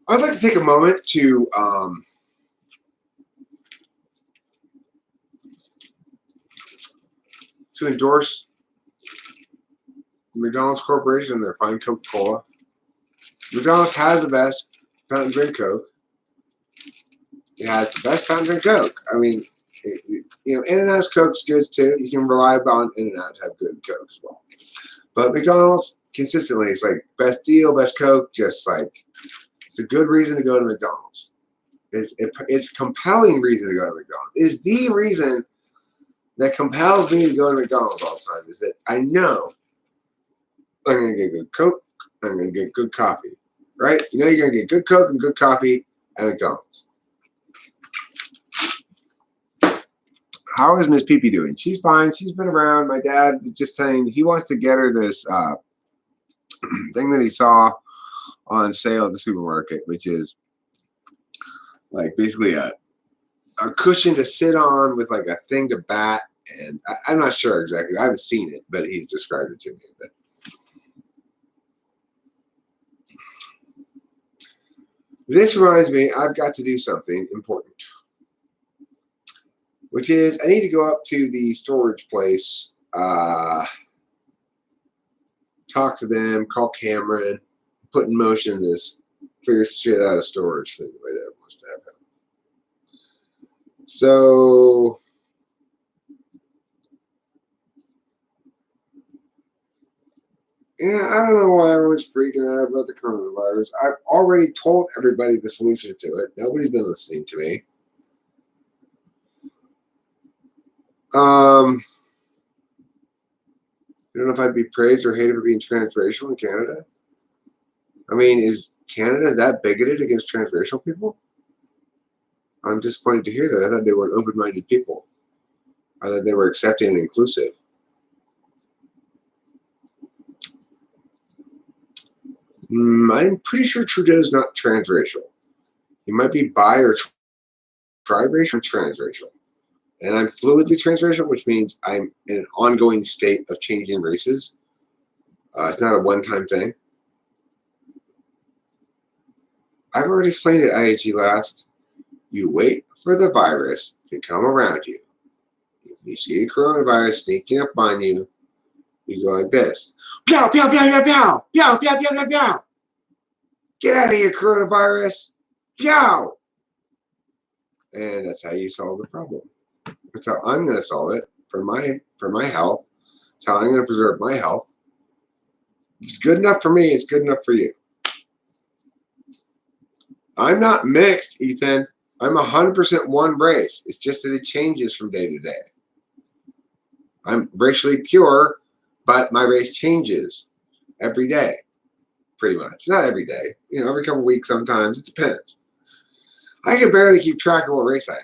I'd like to take a moment to endorse the McDonald's Corporation and their fine Coca-Cola. McDonald's has the best fountain drink Coke. It has the best fountain drink Coke. I mean, you know, In-N-Out's Coke's good too. You can rely on In-N-Out to have good Coke as well. But McDonald's consistently, it's like best deal, best Coke. Just like, it's a good reason to go to McDonald's. It's a compelling reason to go to McDonald's. It's the reason that compels me to go to McDonald's all the time, is that I know I'm going to get good Coke, I'm going to get good coffee, right? You know you're going to get good Coke and good coffee at McDonald's. How is Miss Pee doing? She's fine. She's been around. My dad was just saying he wants to get her this thing that he saw on sale at the supermarket, which is like basically a cushion to sit on with like a thing to bat. And I'm not sure exactly. I haven't seen it, but he's described it to me. But this reminds me, I've got to do something important, which is I need to go up to the storage place, talk to them, call Cameron, put in motion this clear shit out of storage thing my dad wants to have. So yeah, I don't know why everyone's freaking out about the coronavirus. I've already told everybody the solution to it. Nobody's been listening to me. I don't know if I'd be praised or hated for being transracial in Canada. I mean, is Canada that bigoted against transracial people? I'm disappointed to hear that. I thought they were open-minded people. I thought they were accepting and inclusive. I'm pretty sure Trudeau's not transracial. He might be bi or triracial, transracial. And I'm fluidly transracial, which means I'm in an ongoing state of changing races. It's not a one-time thing. I've already explained it, IAG last. You wait for the virus to come around you. If you see the coronavirus sneaking up on you, you go like this. Pow, pow, pow, pow, pow. Pow, pow, pow, pow, pow. Get out of here, coronavirus. Pow. And that's how you solve the problem. That's how I'm going to solve it for my health. That's how I'm going to preserve my health. If it's good enough for me, it's good enough for you. I'm not mixed, Ethan. I'm 100% one race. It's just that it changes from day to day. I'm racially pure, but my race changes every day, pretty much. Not every day. You know, every couple of weeks sometimes. It depends. I can barely keep track of what race I am.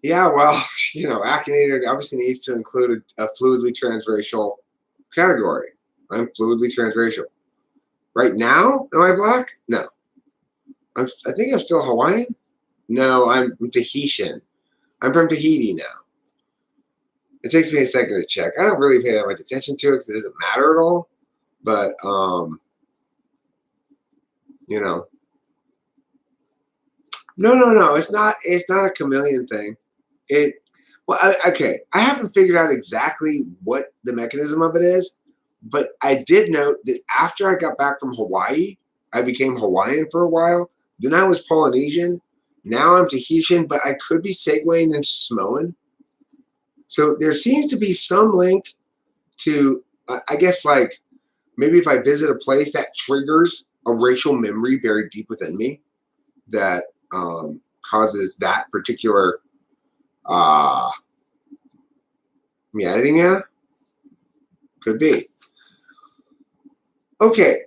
Yeah, well, you know, Akinator obviously needs to include a fluidly transracial category. I'm fluidly transracial. Right now, am I black? No. I think I'm still Hawaiian. No, I'm Tahitian. I'm from Tahiti now. It takes me a second to check. I don't really pay that much attention to it because it doesn't matter at all. But you know, no. It's not a chameleon thing. Okay. I haven't figured out exactly what the mechanism of it is, but I did note that after I got back from Hawaii, I became Hawaiian for a while. Then I was Polynesian. Now I'm Tahitian, but I could be segueing into Samoan. So there seems to be some link to, I guess, like maybe if I visit a place that triggers a racial memory buried deep within me that causes that particular editing, yeah, could be. Okay.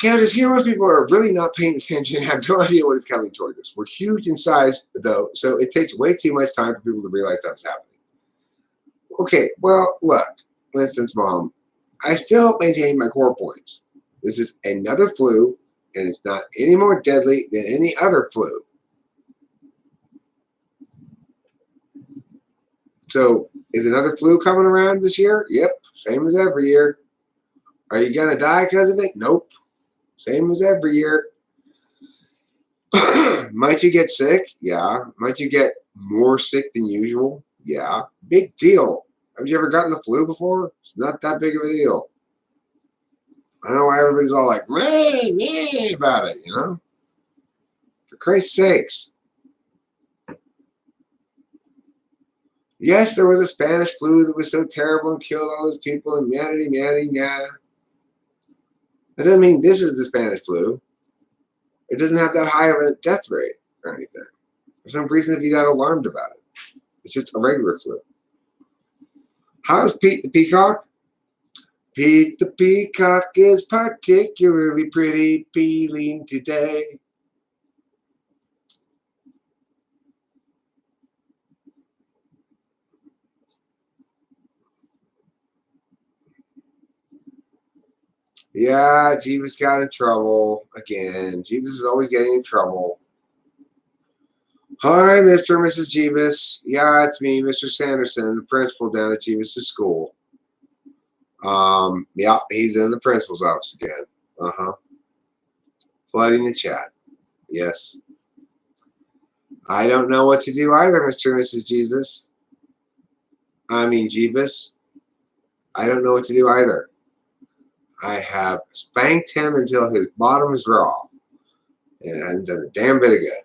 Canada's heroes people are really not paying attention, have no idea what is coming toward us. We're huge in size, though, so it takes way too much time for people to realize that's happening. Okay, well, look, for instance, Mom, I still maintain my core points. This is another flu, and it's not any more deadly than any other flu. So, is another flu coming around this year? Yep, same as every year. Are you going to die because of it? Nope. Same as every year. Might you get sick? Yeah. Might you get more sick than usual? Yeah. Big deal. Have you ever gotten the flu before? It's not that big of a deal. I don't know why everybody's all like, meh about it, you know? For Christ's sakes. Yes, there was a Spanish flu that was so terrible and killed all those people and yeah. That doesn't mean this is the Spanish flu. It doesn't have that high of a death rate or anything. There's no reason to be that alarmed about it. It's just a regular flu. How's Pete the Peacock? Pete the Peacock is particularly pretty peeling today. Yeah, Jeebus got in trouble again. Jeebus is always getting in trouble. Hi, Mr. and Mrs. Jeebus. Yeah, it's me, Mr. Sanderson, the principal down at Jeebus' school. Yeah, he's in the principal's office again. Flooding the chat. Yes. I don't know what to do either, Mr. and Mrs. Jeebus. I don't know what to do either. I have spanked him until his bottom is raw. And it hasn't done a damn bit of good.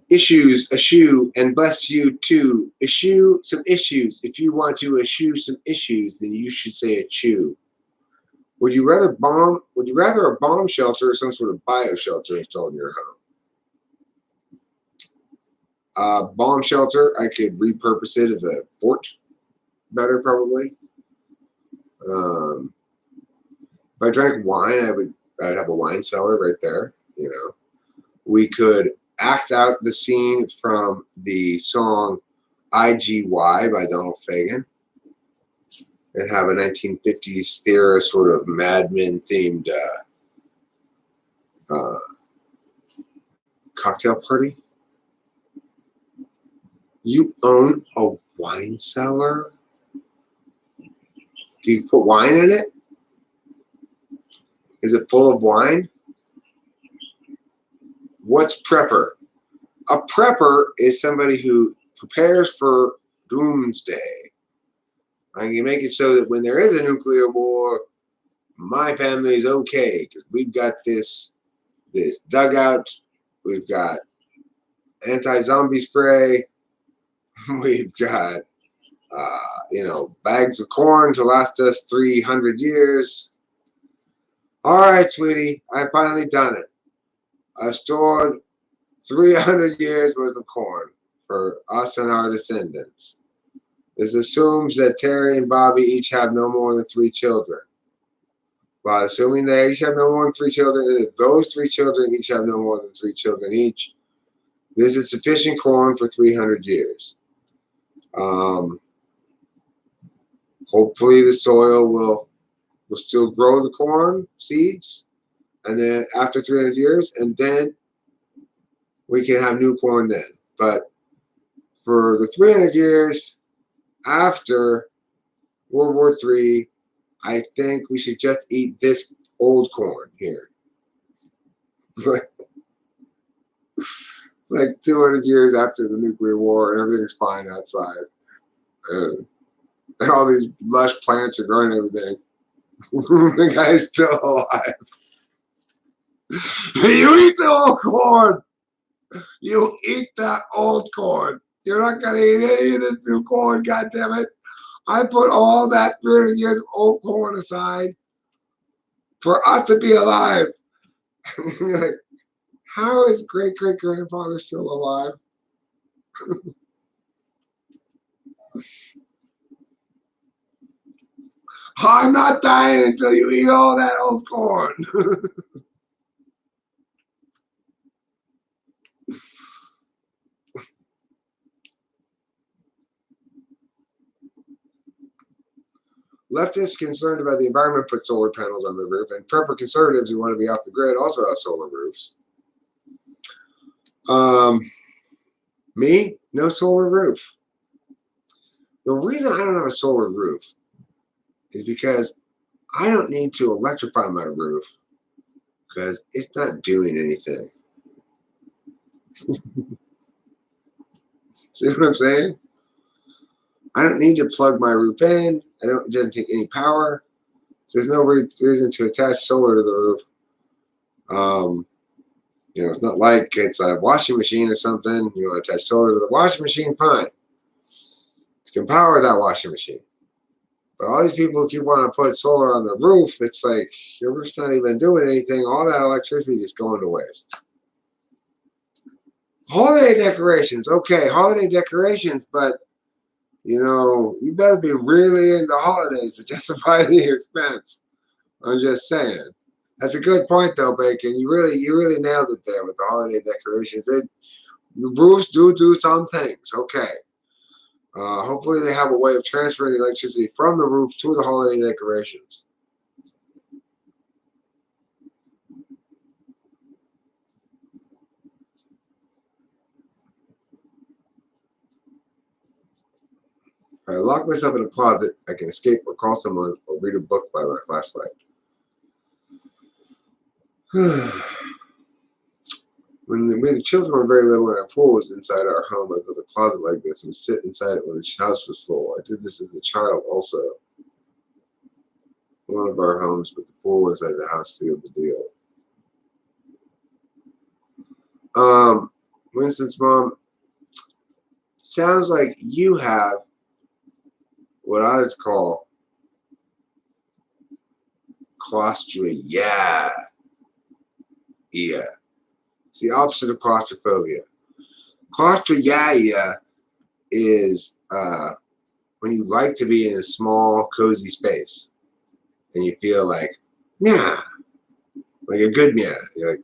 Issues, eschew, and bless you too. Eschew some issues. If you want to eschew some issues, then you should say a chew. Would you rather a bomb shelter or some sort of bio shelter installed in your home? Bomb shelter, I could repurpose it as a fort better probably. If I drank wine, I'd have a wine cellar right there, you know. We could act out the scene from the song IGY by Donald Fagen and have a 1950s theorist sort of Mad Men themed cocktail party. You own a wine cellar? Do you put wine in it? Is it full of wine? What's prepper? A prepper is somebody who prepares for doomsday. I can make it so that when there is a nuclear war, my family is okay because we've got this dugout, we've got anti-zombie spray, we've got bags of corn to last us 300 years. All right, sweetie, I finally done it. I stored 300 years worth of corn for us and our descendants. This assumes that Terry and Bobby each have no more than 3 children. By assuming they each have no more than 3 children, and if those 3 children each have no more than 3 children each, this is sufficient corn for 300 years. Hopefully the soil will still grow the corn seeds, and then after 300 years, and then we can have new corn then. But for the 300 years after World War III, I think we should just eat this old corn here. It's like 200 years after the nuclear war, and everything's fine outside. And all these lush plants are growing and everything. The guy's still alive. You eat the old corn. You eat that old corn. You're not going to eat any of this new corn, goddammit. I put all that 300 years of old corn aside for us to be alive. Like, how is great-great-grandfather still alive? I'm not dying until you eat all that old corn. Leftists concerned about the environment put solar panels on the roof, and prepper conservatives who want to be off the grid also have solar roofs. Me, no solar roof. The reason I don't have a solar roof is because I don't need to electrify my roof because it's not doing anything. See what I'm saying? I don't need to plug my roof in. It doesn't take any power. So there's no reason to attach solar to the roof. It's not like it's a washing machine or something. You want to attach solar to the washing machine, fine. You can power that washing machine. But all these people who keep wanting to put solar on the roof, it's like your roof's not even doing anything. All that electricity just going to waste. Holiday decorations. Okay, holiday decorations, but you better be really into holidays to justify the expense. I'm just saying. That's a good point, though, Bacon. You really nailed it there with the holiday decorations. The roofs do some things. Okay. Hopefully they have a way of transferring the electricity from the roof to the holiday decorations. If I lock myself in a closet, I can escape or call someone or read a book by my flashlight. When the children were very little and our pool was inside our home, I built a closet like this and would sit inside it when the house was full. I did this as a child also. One of our homes, but the pool inside the house sealed the deal. Winston's mom, sounds like you have what I would call claustrophobia. Yeah. It's the opposite of claustrophobia. Claustrophobia is when you like to be in a small, cozy space and you feel like a good Myah. You're like,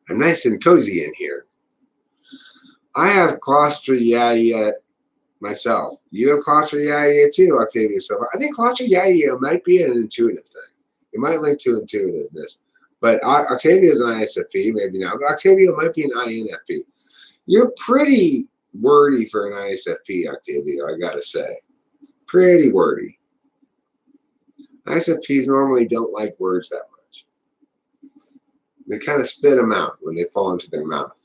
I'm nice and cozy in here. I have claustrophobia myself. You have claustrophobia too, Octavia Silva. I think claustrophobia might be an intuitive thing. It might link to intuitiveness. But Octavia is an ISFP, maybe not. But Octavia might be an INFP. You're pretty wordy for an ISFP, Octavia, I gotta say. Pretty wordy. ISFPs normally don't like words that much. They kind of spit them out when they fall into their mouth.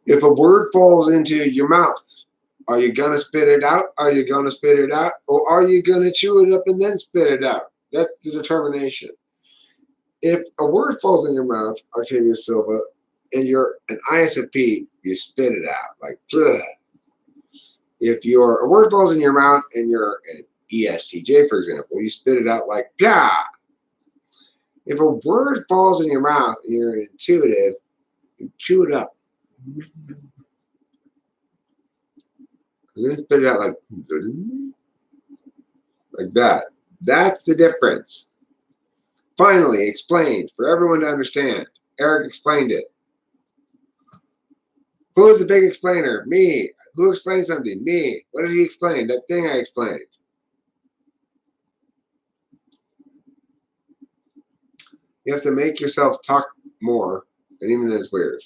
If a word falls into your mouth, are you going to spit it out? Are you going to spit it out? Or are you going to chew it up and then spit it out? That's the determination. If a word falls in your mouth, Octavia Silva, and you're an ISFP, you spit it out like, ugh. If a word falls in your mouth and you're an ESTJ, for example, you spit it out like, yeah. If a word falls in your mouth and you're an intuitive, you chew it up. And then spit it out like that. That's the difference. Finally, explained for everyone to understand. Eric explained it. Who is the big explainer? Me. Who explained something? Me. What did he explain? That thing I explained. You have to make yourself talk more, and even then it's weird.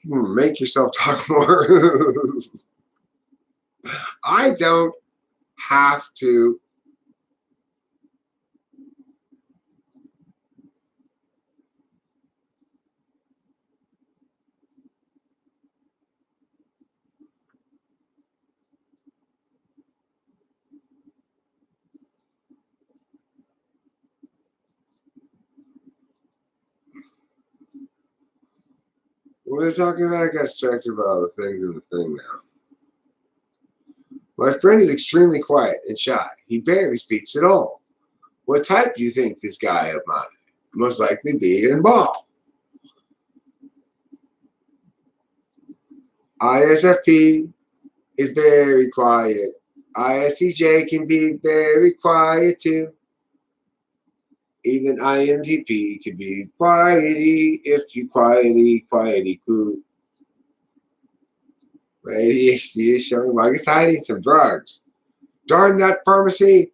Make yourself talk more. I don't have to. What are we talking about? I got distracted by all the things in the thing now. My friend is extremely quiet and shy. He barely speaks at all. What type do you think this guy of mine? Most likely be in ball. ISFP is very quiet. ISTJ can be very quiet too. Even INTP can be quiety if you quiety cool. ADHD is showing Marcus hiding some drugs. Darn that pharmacy.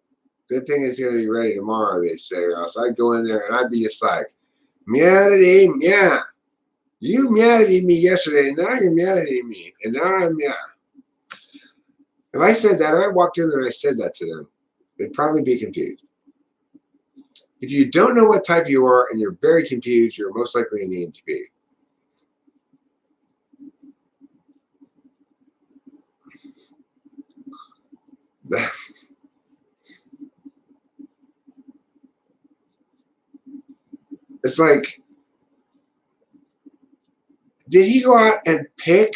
Good thing it's going to be ready tomorrow, they say, or else I'd go in there and I'd be just like, meowity, meow. You meowity me yesterday, and now you're meowity me, and now I'm meow. If I said that, if I walked in there and I said that to them, they'd probably be confused. If you don't know what type you are and you're very confused, you're most likely an ENTP. It's like, did he go out and pick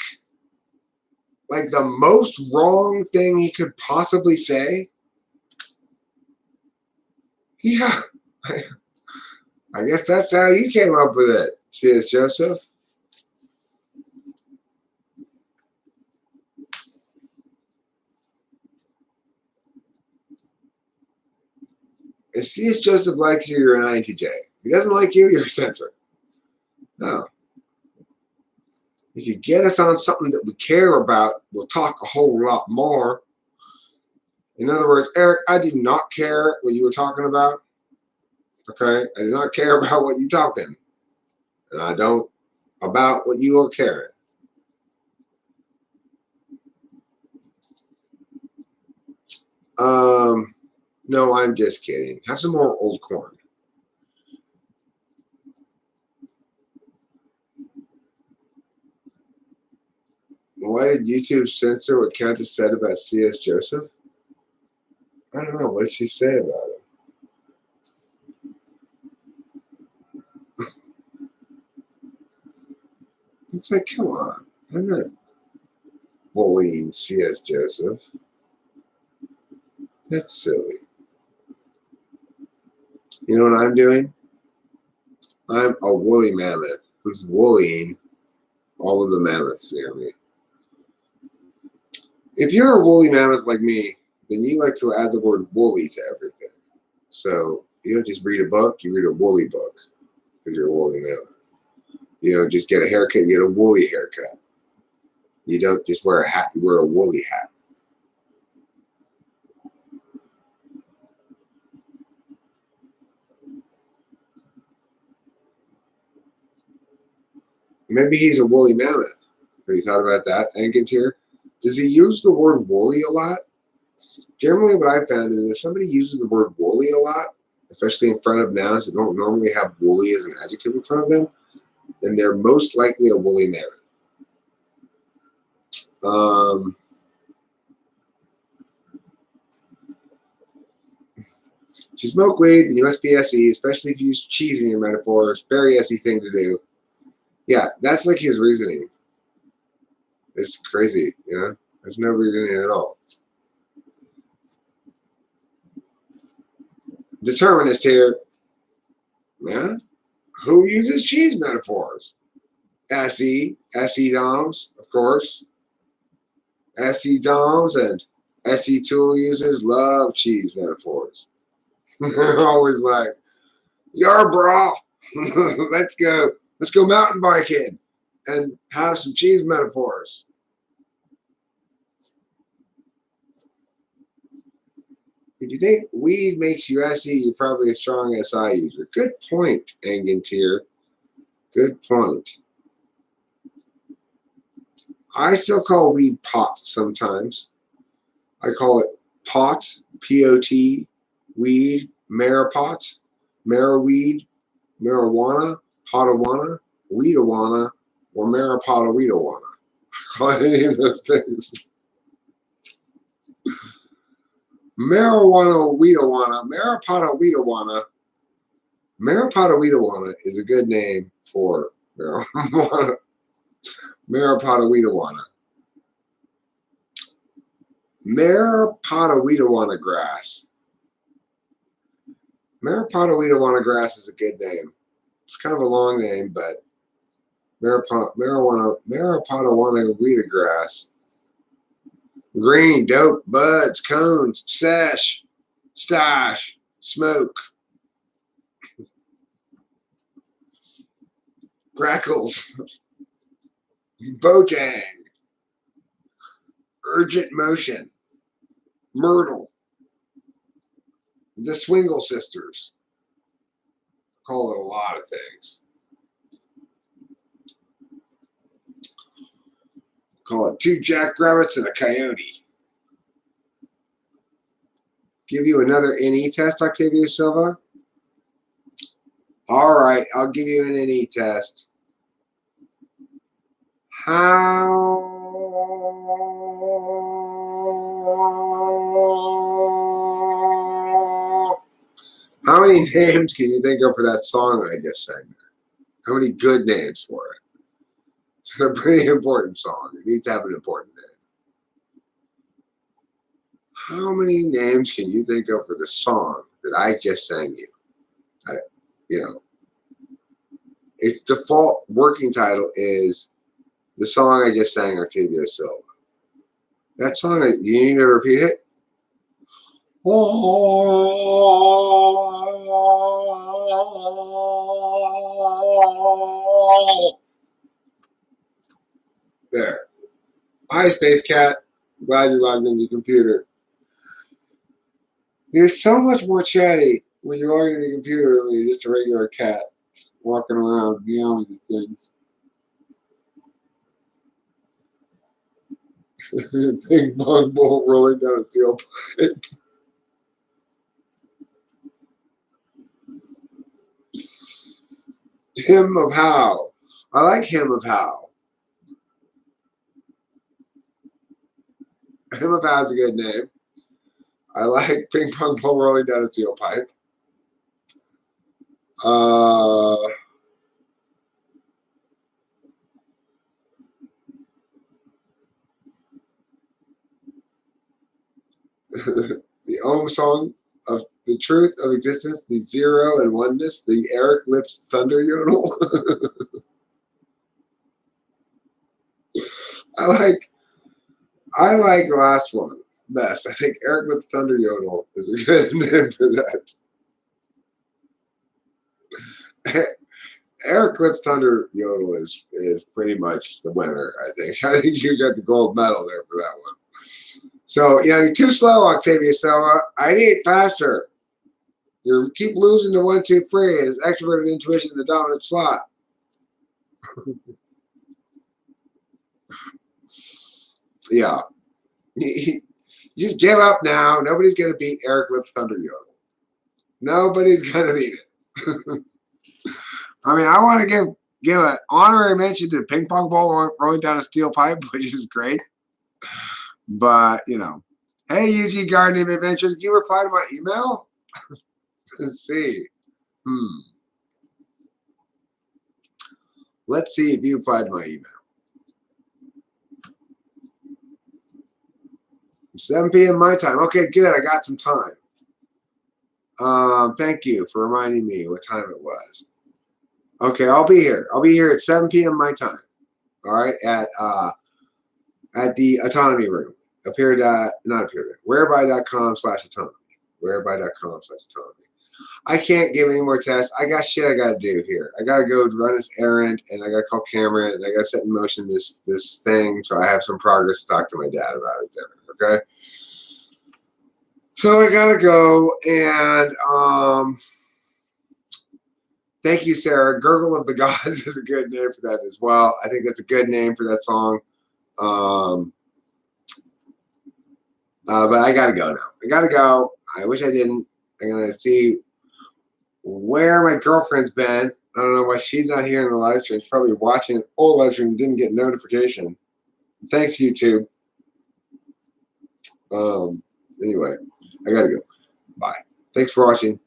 like the most wrong thing he could possibly say? Yeah. I guess that's how you came up with it. Cheers, Joseph. If C.S. Joseph likes you, you're an INTJ. If he doesn't like you, you're a censor. No. If you get us on something that we care about, we'll talk a whole lot more. In other words, Eric, I do not care what you were talking about. Okay? I do not care about what you're talking. And I don't about what you are caring. No, I'm just kidding. Have some more old corn. Why did YouTube censor what Countess said about C.S. Joseph? I don't know. What did she say about it? It's like, come on. I'm not bullying C.S. Joseph. That's silly. You know what I'm doing? I'm a woolly mammoth who's woollying all of the mammoths near me. If you're a woolly mammoth like me, then you like to add the word woolly to everything. So you don't just read a book, you read a woolly book because you're a woolly mammoth. You don't just get a haircut, you get a woolly haircut. You don't just wear a hat, you wear a woolly hat. Maybe he's a woolly mammoth. Have you thought about that, Angantir? Does he use the word woolly a lot? Generally, what I found is if somebody uses the word woolly a lot, especially in front of nouns that don't normally have woolly as an adjective in front of them, then they're most likely a woolly mammoth. If you smoke weed, then you must be SE, especially if you use cheese in your metaphors. Very SE thing to do. Yeah, that's like his reasoning. It's crazy, you know? There's no reasoning at all. Determinist here. Yeah? Who uses cheese metaphors? SE DOMs, of course. SE DOMs and SE tool users love cheese metaphors. They're always like, "Yar, bro, let's go mountain biking and have some cheese metaphors." If you think weed makes you SE, you're probably a strong SI user. Good point, Angantir. Good point. I still call weed pot sometimes. I call it pot, P-O-T, weed, maripot, mariweed, marijuana, potawana, weedawana, or maripota weedawana. I call it any of those things. Marijuana weedawana, maripota weedawana. Maripota weedawana is a good name for marijuana. Maripota weedawana. Maripota weedawana grass. Maripota weedawana grass is a good name. It's kind of a long name, but Maripota weeda grass. Green, dope, buds, cones, sesh, stash, smoke, crackles, bojang, urgent motion, myrtle, the Swingle sisters. Call it a lot of things. Call it 2 jackrabbits and a coyote. Give you another NE test, Octavia Silva? All right, I'll give you an NE test. How many names can you think of for that song I just sang there? How many good names for it? It's a pretty important song. It needs to have an important name. How many names can you think of for the song that I just sang you? Its default working title is the song I just sang, Octavio Silva. That song, you need to repeat it? There. Hi, Space Cat. Glad you logged into your computer. You're so much more chatty when you're logged into your computer than you're just a regular cat walking around meowing at things. Ping pong ball rolling down a steel pipe. Hymn of How. I like Hymn of How. Hymn of How is a good name. I like ping pong ball rolling down a steel pipe. The Om song of the truth of existence, the zero and oneness, the Eric Lips thunder yodel. I like the last one best. I think Eric Lips thunder yodel is a good name for that. Eric Lips thunder yodel is pretty much the winner. I think you got the gold medal there for that one. So, you're too slow, Octavia Silva. I need it faster. You keep losing the 1, 2, 3, and it's extroverted intuition in the dominant slot. Yeah. You just give up now. Nobody's gonna beat Eric Lip Thunder Yodel. Nobody's gonna beat it. I mean, I want to give an honorary mention to ping pong ball rolling down a steel pipe, which is great. But you know, hey UG Gardening Adventures, you reply to my email? Let's see. Let's see if you replied to my email. 7 p.m. my time. Okay, good. I got some time. Thank you for reminding me what time it was. Okay, I'll be here. I'll be here at 7 p.m. my time. All right, at the autonomy room. Appeared not appeared whereby.com/autonomy. Whereby.com/autonomy. I can't give any more tests. I got shit I gotta do here. I gotta go run this errand, and I gotta call Cameron, and I gotta set in motion this thing so I have some progress to talk to my dad about it then. Okay. So I gotta go, and thank you, Sarah. Gurgle of the Gods is a good name for that as well. I think that's a good name for that song. But I gotta go now. I gotta go. I wish I didn't. I'm gonna see where my girlfriend's been. I don't know why she's not here in the live stream. She's probably watching an old live stream and didn't get notification. Thanks, YouTube. Anyway, I gotta go. Bye. Thanks for watching.